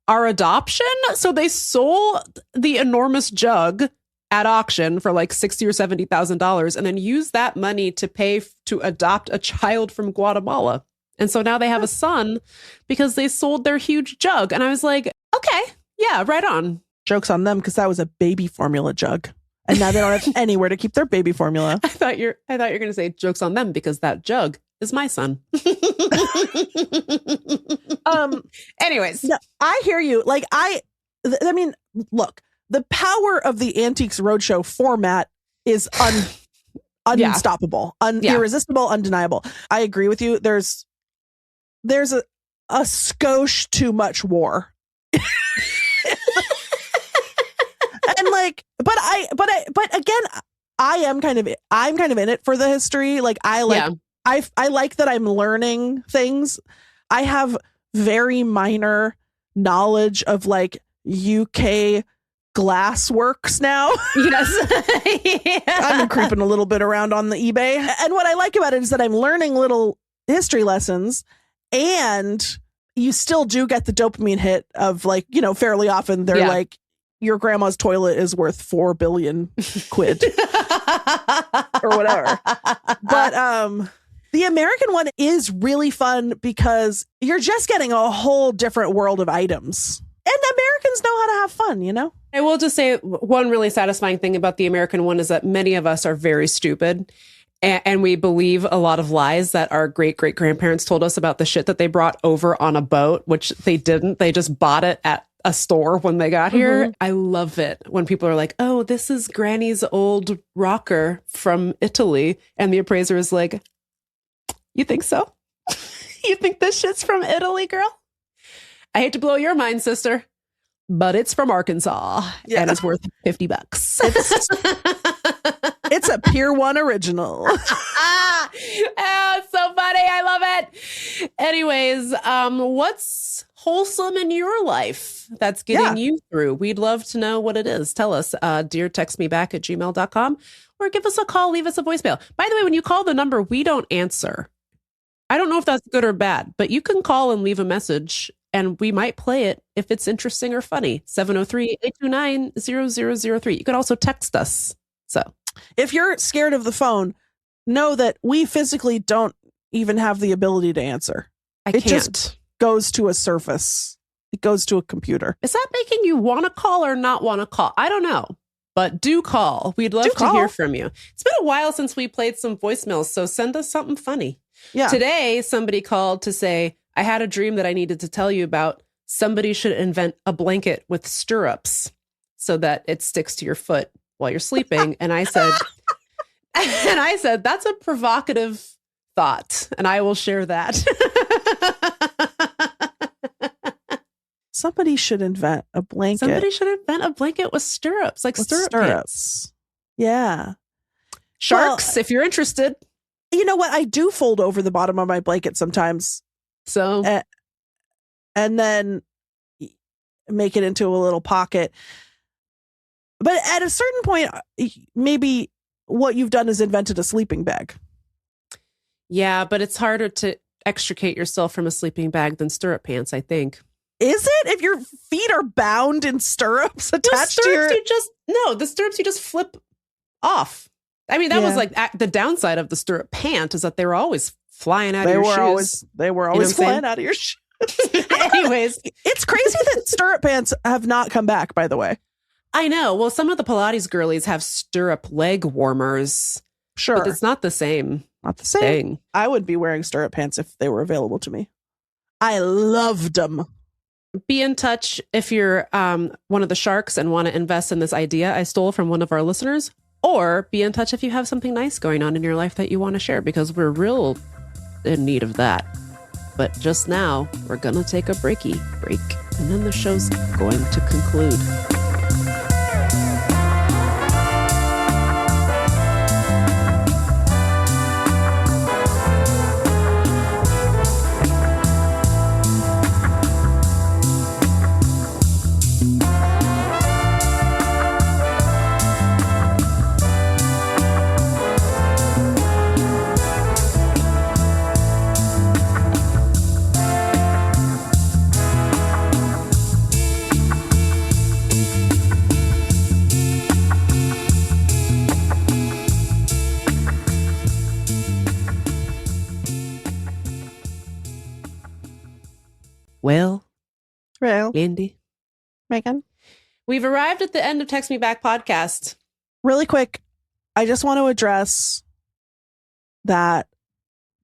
our adoption. So they sold the enormous jug at auction for $60,000 or $70,000, and then use that money to pay to adopt a child from Guatemala. And so now they have a son because they sold their huge jug. And I was like, okay, yeah, right on. Joke's on them, because that was a baby formula jug. And now they don't have anywhere to keep their baby formula. I thought you're going to say joke's on them because that jug is my son. Anyways, no, I hear you. I mean, look. The power of the Antiques Roadshow format is unstoppable, irresistible, undeniable. I agree with you. There's a skosh too much war. And but again, I'm kind of in it for the history. I like that I'm learning things. I have very minor knowledge of UK glass works now. Yes. Yeah. I've been creeping a little bit around on the eBay. And what I like about it is that I'm learning little history lessons, and you still do get the dopamine hit of like, fairly often they're like, your grandma's toilet is worth 4 billion quid or whatever. But the American one is really fun because you're just getting a whole different world of items. And Americans know how to have fun, I will just say one really satisfying thing about the American one is that many of us are very stupid. And we believe a lot of lies that our great-great-grandparents told us about the shit that they brought over on a boat, which they didn't. They just bought it at a store when they got here. I love it when people are like, oh, this is Granny's old rocker from Italy. And the appraiser is like, you think so? You think this shit's from Italy, girl? I hate to blow your mind, sister, but it's from Arkansas and it's worth $50. It's a Pier 1 original. Oh, it's so funny. I love it. Anyways, what's wholesome in your life that's getting you through? We'd love to know what it is. Tell us, dear textmeback@gmail.com, or give us a call, leave us a voicemail. By the way, when you call the number, we don't answer. I don't know if that's good or bad, but you can call and leave a message and we might play it if it's interesting or funny. 703-829-0003. You could also text us. So if you're scared of the phone, know that we physically don't even have the ability to answer. It can't. Just goes to a surface. It goes to a computer. Is that making you want to call or not want to call? I don't know. But do call. We'd love to hear from you. It's been a while since we played some voicemails, so send us something funny. Yeah. Today, somebody called to say, I had a dream that I needed to tell you about. Somebody should invent a blanket with stirrups so that it sticks to your foot while you're sleeping. And I said, that's a provocative thought, and I will share that. Somebody should invent a blanket. Somebody should invent a blanket with stirrups, like stirrups. Pants. Yeah. Sharks, if you're interested. You know what? I do fold over the bottom of my blanket sometimes. So, and then make it into a little pocket. But at a certain point, maybe what you've done is invented a sleeping bag. Yeah, but it's harder to extricate yourself from a sleeping bag than stirrup pants, I think. Is it? If your feet are bound in stirrups attached to your... the stirrups you just flip off. I mean, that was like the downside of the stirrup pant is that they were always flying out of your shoes. They were always flying out of your shoes. Anyways. It's crazy that stirrup pants have not come back, by the way. I know. Well, some of the Pilates girlies have stirrup leg warmers. Sure. But it's not the same. Not the same thing. I would be wearing stirrup pants if they were available to me. I loved them. Be in touch if you're one of the sharks and want to invest in this idea I stole from one of our listeners. Or be in touch if you have something nice going on in your life that you want to share, because we're real in need of that. But just now, we're going to take a break, and then the show's going to conclude. Well, Lindy, Meagan, we've arrived at the end of Text Me Back podcast. Really quick, I just want to address that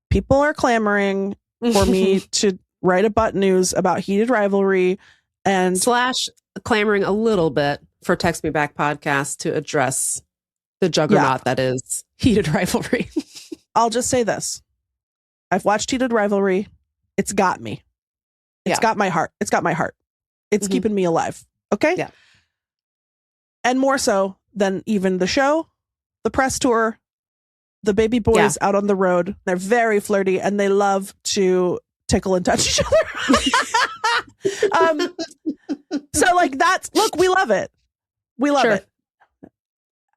people are clamoring for me to write a butt news about heated rivalry and / clamoring a little bit for Text Me Back podcast to address the juggernaut that is heated rivalry. I'll just say this. I've watched heated rivalry. It's got me. It's got my heart. It's got my heart. It's keeping me alive. Okay? Yeah. And more so than even the show, the press tour, the baby boys out on the road. They're very flirty and they love to tickle and touch each other. So like look, we love it. We love Sure. it.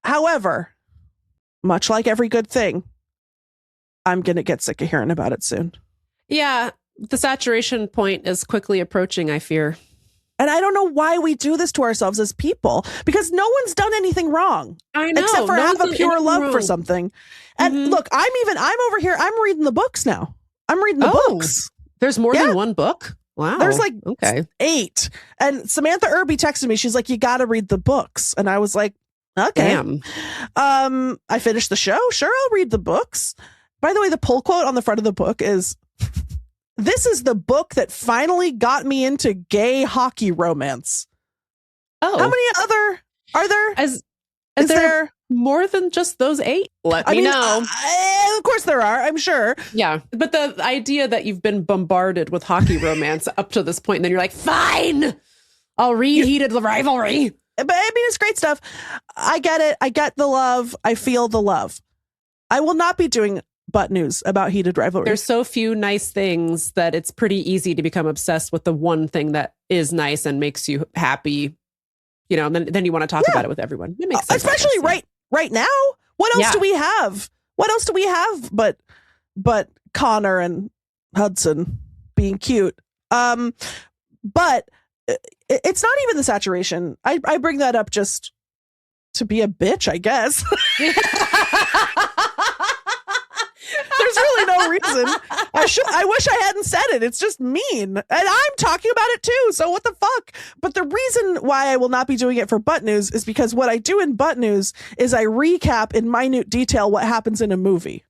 However, much like every good thing, I'm going to get sick of hearing about it soon. Yeah, the saturation point is quickly approaching, I fear. And I don't know why we do this to ourselves as people, because no one's done anything wrong. I know. Except for no have one's a done pure anything love for wrong. something. And look, I'm over here. I'm reading the books now. I'm reading the books. There's more than one book? Wow. There's like okay. 8. And Samantha Irby texted me. She's like, you got to read the books. And I was like, okay. Damn. I finished the show. Sure, I'll read the books. By the way, the pull quote on the front of the book is, this is the book that finally got me into gay hockey romance. Oh. How many other are there? Is there more than just those 8? Let me know. Of course there are, I'm sure. Yeah. But the idea that you've been bombarded with hockey romance up to this point, and then you're like, fine, I'll read Heated Rivalry. But I mean, it's great stuff. I get it. I get the love. I feel the love. I will not be doing butt news about Heated Rivalry. There's so few nice things that it's pretty easy to become obsessed with the one thing that is nice and makes you happy. You know, and then you want to talk about it with everyone. It makes sense. Especially right now. What else do we have? What else do we have but Connor and Hudson being cute? But it's not even the saturation. I bring that up just to be a bitch, I guess. There's really no reason. I wish I hadn't said it. It's just mean. And I'm talking about it too. So what the fuck? But the reason why I will not be doing it for butt news is because what I do in butt news is I recap in minute detail what happens in a movie.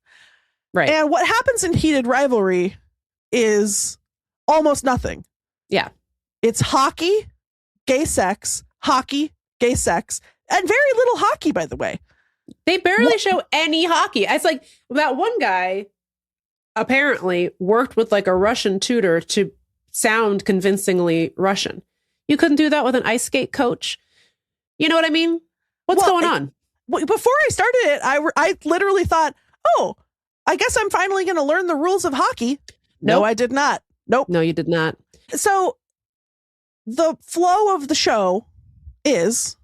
Right. And what happens in Heated Rivalry is almost nothing. Yeah. It's hockey, gay sex, hockey, gay sex, and very little hockey, by the way. They barely show any hockey. It's like that one guy apparently worked with like a Russian tutor to sound convincingly Russian. You couldn't do that with an ice skate coach. You know what I mean? What's going on? Before I started it, I literally thought, oh, I guess I'm finally going to learn the rules of hockey. No, Nope. I did not. Nope. No, you did not. So the flow of the show is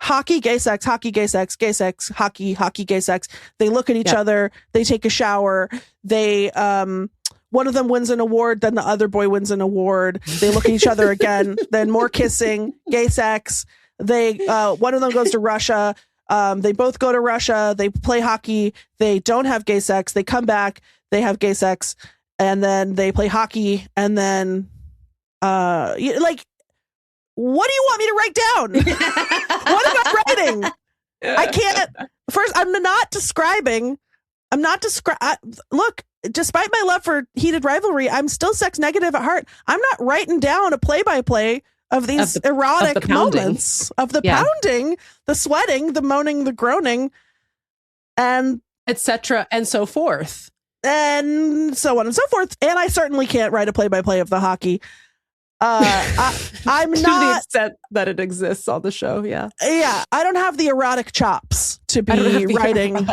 hockey, gay sex, gay sex, hockey, gay sex. They look at each other. They take a shower. They, one of them wins an award. Then the other boy wins an award. They look at each other again. Then more kissing, gay sex. They, one of them goes to Russia. They both go to Russia. They play hockey. They don't have gay sex. They come back. They have gay sex. And then they play hockey. And then, like, what do you want me to write down? What am I writing? I can't. First, I'm not describing. Look, despite my love for Heated Rivalry, I'm still sex negative at heart. I'm not writing down a play-by-play of these erotic moments of the pounding, the sweating, the moaning, the groaning, and etc. and so forth. And so on and so forth. And I certainly can't write a play-by-play of the hockey. I'm to not the extent that it exists on the show. Yeah. I don't have the erotic chops to be writing.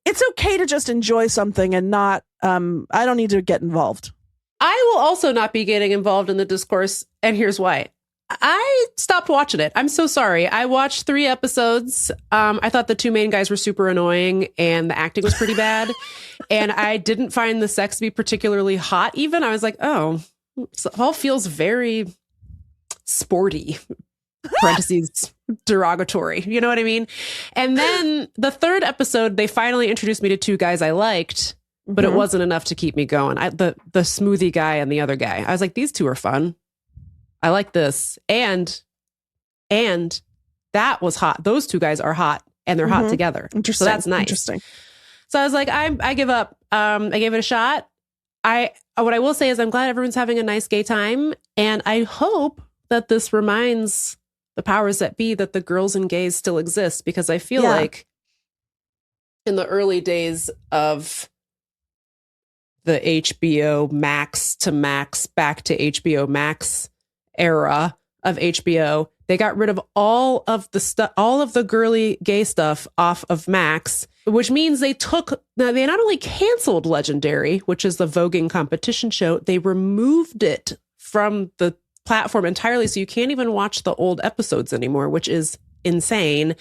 It's okay to just enjoy something and not, I don't need to get involved. I will also not be getting involved in the discourse. And here's why. I stopped watching it. I'm so sorry. I watched 3 episodes. I thought the 2 main guys were super annoying and the acting was pretty bad. And I didn't find the sex to be particularly hot even. I was like, oh, it all feels very sporty. Parentheses, derogatory. You know what I mean? And then the 3rd episode, they finally introduced me to 2 guys I liked, but it wasn't enough to keep me going. The smoothie guy and the other guy. I was like, these 2 are fun. I like this. And that was hot. Those 2 guys are hot and they're hot together. Interesting. So that's nice. Interesting. So I was like, I give up. I gave it a shot. What I will say is I'm glad everyone's having a nice gay time. And I hope that this reminds the powers that be that the girls and gays still exist, because I feel like in the early days of the HBO Max to Max back to HBO Max era of HBO, they got rid of all of the girly gay stuff off of Max, which means they not only canceled Legendary, which is the voguing competition show, they removed it from the platform entirely. So you can't even watch the old episodes anymore, which is insane.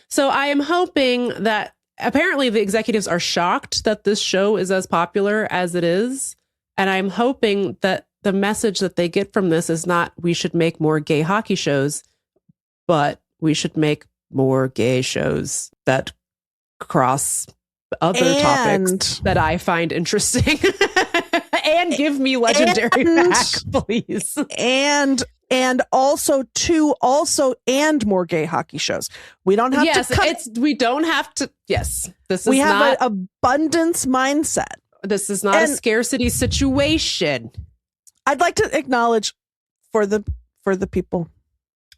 So I am hoping that apparently the executives are shocked that this show is as popular as it is. And I'm hoping that the message that they get from this is not we should make more gay hockey shows, but we should make more gay shows that cross other topics that I find interesting. And give me legendary back, please. And also more gay hockey shows. We don't have to cut. We don't have to. Yes. We have an abundance mindset. This is not a scarcity situation. I'd like to acknowledge for the people.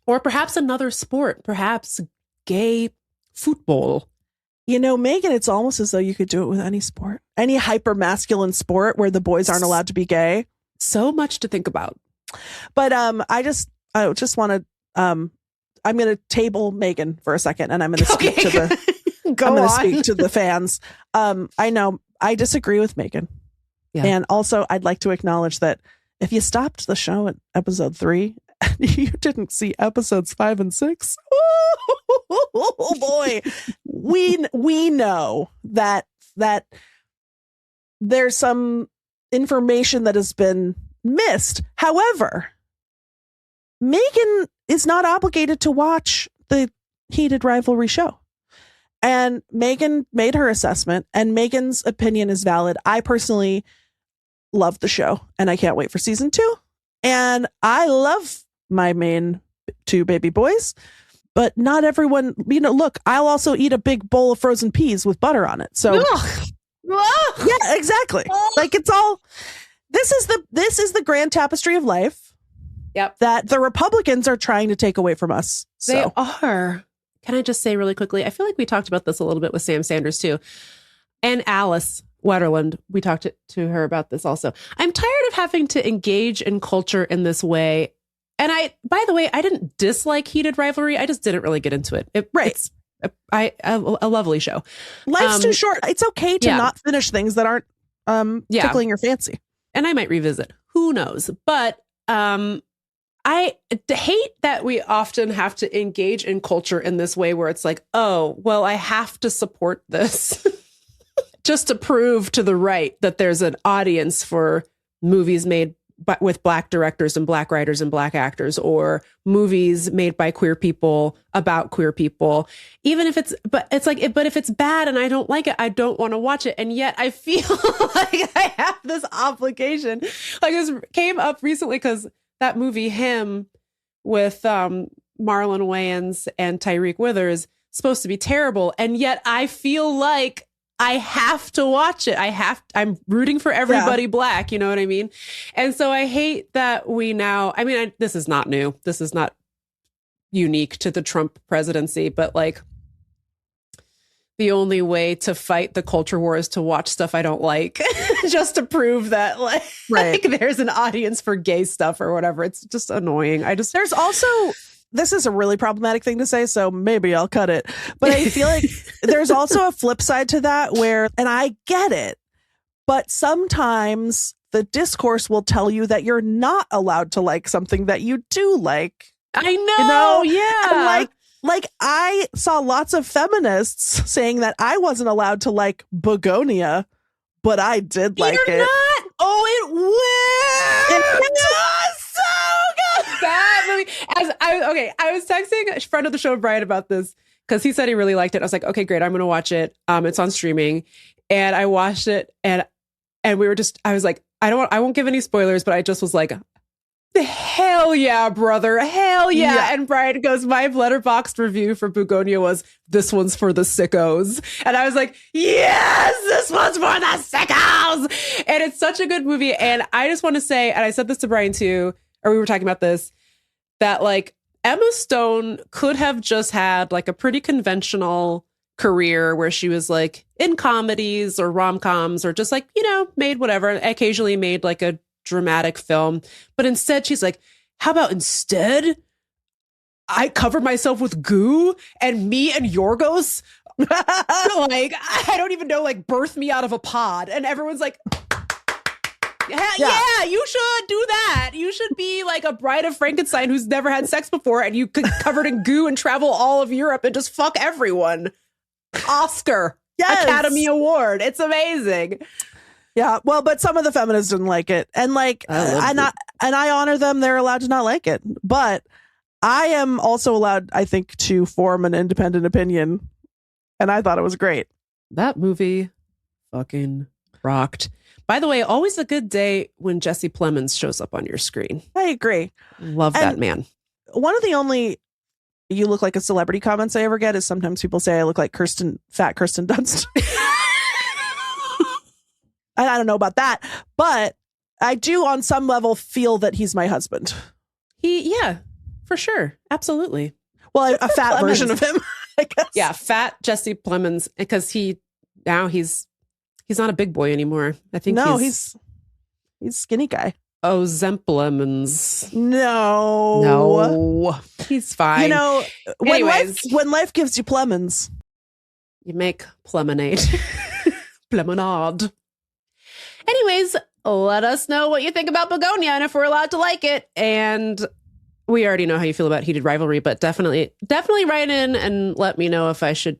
Or perhaps another sport, perhaps gay football. You know, Meagan, it's almost as though you could do it with any sport, any hyper masculine sport where the boys aren't allowed to be gay. So much to think about. But I just want to I'm going to table Meagan for a second, and I'm going to speak to the speak to the fans. I know I disagree with Meagan, and also I'd like to acknowledge that if you stopped the show at episode 3. You didn't see episodes 5 and 6. Oh boy, we know that there's some information that has been missed. However, Meagan is not obligated to watch the Heated Rivalry show, and Meagan made her assessment, and Meagan's opinion is valid. I personally love the show, and I can't wait for season 2. And I love my main 2 baby boys, but not everyone, look, I'll also eat a big bowl of frozen peas with butter on it. So yeah, exactly. Like it's all, this is the grand tapestry of life. Yep. That the Republicans are trying to take away from us. So. They are. Can I just say really quickly, I feel like we talked about this a little bit with Sam Sanders too. And Alice Wetterland, we talked to her about this also. I'm tired of having to engage in culture in this way. And by the way, I didn't dislike Heated Rivalry. I just didn't really get into it. It's a lovely show. Life's too short. It's okay to not finish things that aren't tickling your fancy. And I might revisit. Who knows? But I hate that we often have to engage in culture in this way where it's like, oh, well, I have to support this just to prove to the right that there's an audience for movies made with Black directors and Black writers and Black actors, or movies made by queer people about queer people. Even if but if it's bad and I don't like it, I don't want to watch it. And yet I feel like I have this obligation. Like this came up recently because that movie Him with Marlon Wayans and Tyreek Withers supposed to be terrible, and yet I feel like I have to watch it. I'm rooting for everybody Black, you know what I mean? And so I hate that we now, this is not new. This is not unique to the Trump presidency, but like the only way to fight the culture war is to watch stuff I don't like just to prove that like there's an audience for gay stuff or whatever. It's just annoying. There's also, this is a really problematic thing to say, so maybe I'll cut it. But I feel like there's also a flip side to that where, and I get it, but sometimes the discourse will tell you that you're not allowed to like something that you do like. I know, yeah. And like I saw lots of feminists saying that I wasn't allowed to like Begonia, but I did like You're it. Not? Oh, it was so good. That movie. I was texting a friend of the show, Brian, about this because he said he really liked it. I was like, okay, great, I'm going to watch it. It's on streaming, and I watched it, and we were just. I was like, I won't give any spoilers, but I just was like, hell yeah, brother, hell yeah. And Brian goes, my letterboxd review for Begonia was, this one's for the sickos. And I was like, yes, this one's for the sickos. And it's such a good movie. And I just want to say, and I said this to Brian too, or we were talking about this, that like Emma Stone could have just had like a pretty conventional career where she was like in comedies or rom-coms or just like, made whatever, occasionally made like a dramatic film. But instead she's like, how about instead I cover myself with goo and me and Yorgos like, I don't even know, like birth me out of a pod. And everyone's like, Yeah, you should do that. You should be like a bride of Frankenstein who's never had sex before and you could covered in goo and travel all of Europe and just fuck everyone. Oscar. Yes. Academy Award. It's amazing. Yeah, well, but some of the feminists didn't like it, and I honor them. They're allowed to not like it, but I am also allowed, I think, to form an independent opinion, and I thought it was great. That movie fucking rocked. By the way, always a good day when Jesse Plemons shows up on your screen. I agree. Love that man. One of the only "you look like a celebrity" comments I ever get is sometimes people say I look like fat Kirsten Dunst. I don't know about that, but I do on some level feel that he's my husband. Yeah, for sure. Absolutely. Well, a fat version of him, I guess. Yeah, fat Jesse Plemons, because he's not a big boy anymore. I think he's skinny guy. Oh, Zemplemons. No. He's fine. You know, when life gives you Plemons, you make Plemonade. Plemonade. Anyways, let us know what you think about Begonia and if we're allowed to like it. And we already know how you feel about Heated Rivalry, but definitely write in and let me know if I should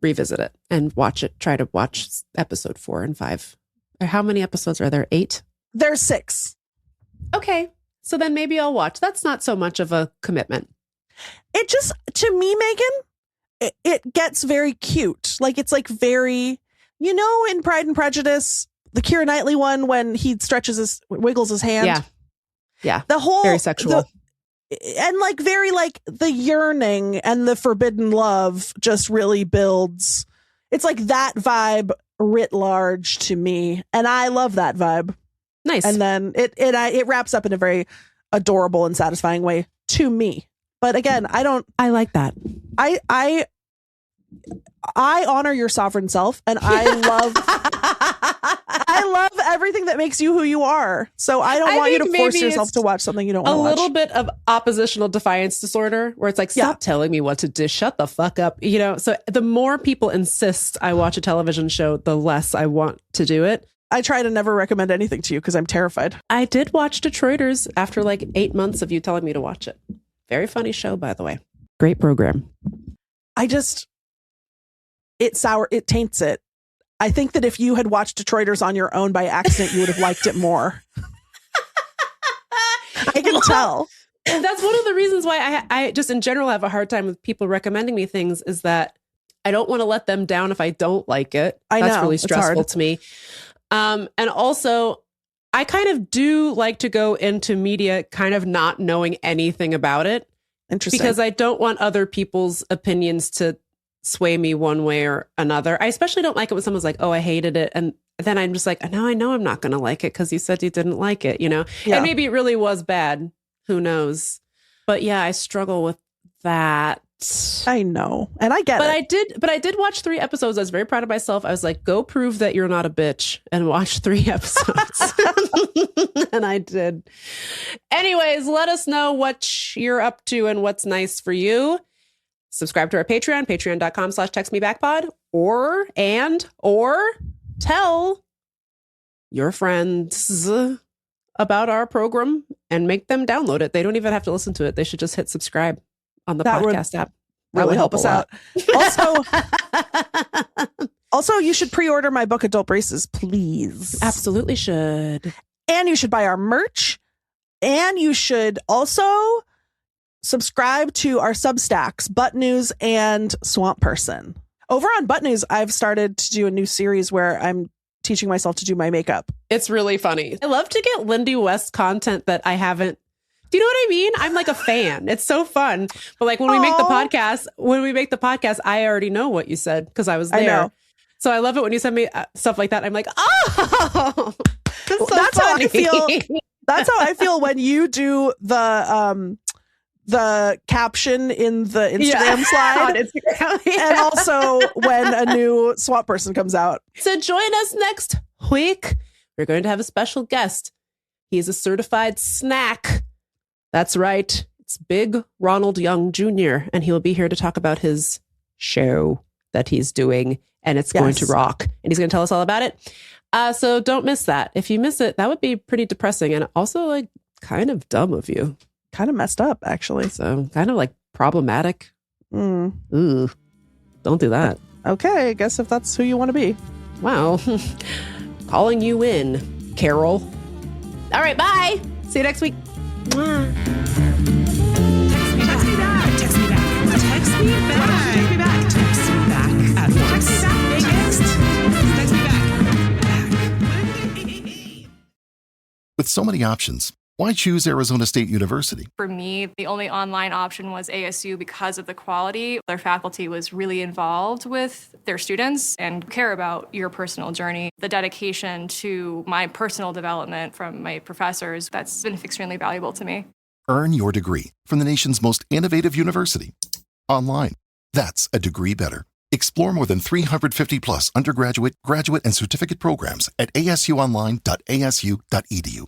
revisit it and watch it. Try to watch episode 4 and 5. How many episodes are there? 8? There's 6. Okay. So then maybe I'll watch. That's not so much of a commitment. It just, to me, Megan, it gets very cute. Like, it's like very, in Pride and Prejudice, the Keira Knightley one, when he wiggles his hand. Yeah. The whole very sexual. And like very like the yearning and the forbidden love just really builds. It's like that vibe writ large to me. And I love that vibe. Nice. And then it wraps up in a very adorable and satisfying way to me. But again, I like that. I honor your sovereign self, and I love everything that makes you who you are. So I don't want you to force yourself to watch something you don't want to watch. A little bit of oppositional defiance disorder, where it's like, stop telling me what to do. Shut the fuck up. So the more people insist I watch a television show, the less I want to do it. I try to never recommend anything to you because I'm terrified. I did watch Detroiters after like 8 months of you telling me to watch it. Very funny show, by the way. Great program. It taints it. I think that if you had watched Detroiters on your own by accident, you would have liked it more. I can tell. That's one of the reasons why I just in general have a hard time with people recommending me things, is that I don't want to let them down if I don't like it. That's really stressful to me. And also, I kind of do like to go into media kind of not knowing anything about it. Interesting. Because I don't want other people's opinions to sway me one way or another. I especially don't like it when someone's like, oh, I hated it. And then I'm just like, now I know I'm not going to like it because you said you didn't like it, Yeah. And maybe it really was bad. Who knows? But yeah, I struggle with that. I know. And I get it. But I did watch 3 episodes. I was very proud of myself. I was like, go prove that you're not a bitch and watch 3 episodes. And I did. Anyways, let us know what you're up to and what's nice for you. Subscribe to our Patreon, patreon.com/textmebackpod, or tell your friends about our program and make them download it. They don't even have to listen to it. They should just hit subscribe on the podcast app. That would help us out. Also, you should pre-order my book, Adult Braces, please. Absolutely should. And you should buy our merch. And you should also subscribe to our Substacks, Butt News and Swamp Person. Over on Butt News, I've started to do a new series where I'm teaching myself to do my makeup. It's really funny. I love to get Lindy West content that I haven't. Do you know what I mean? I'm like a fan. It's so fun. But like when we make the podcast, I already know what you said because I was there. I know. So I love it when you send me stuff like that. I'm like, oh, that's how I feel. That's how I feel when you do the caption in the Instagram slide. Instagram, and also when a new Swamp Person comes out. So join us next week. We're going to have a special guest. He's a certified snack. That's right. It's Big Ronald Young Jr. And he will be here to talk about his show that he's doing. And it's going to rock. And he's going to tell us all about it. So don't miss that. If you miss it, that would be pretty depressing and also like kind of dumb of you. Kind of messed up, actually. So kind of like problematic. Ooh, don't do that. Okay, I guess if that's who you want to be. Wow. Calling you in, Carol. All right, bye. See you next week. Text me back. Text me back. Text me back. Text me back. Text me back. At once. Text me back. Biggest. Text me back. With so many options, why choose Arizona State University? For me, the only online option was ASU because of the quality. Their faculty was really involved with their students and care about your personal journey. The dedication to my personal development from my professors, that's been extremely valuable to me. Earn your degree from the nation's most innovative university. Online. That's a degree better. Explore more than 350 plus undergraduate, graduate, and certificate programs at asuonline.asu.edu.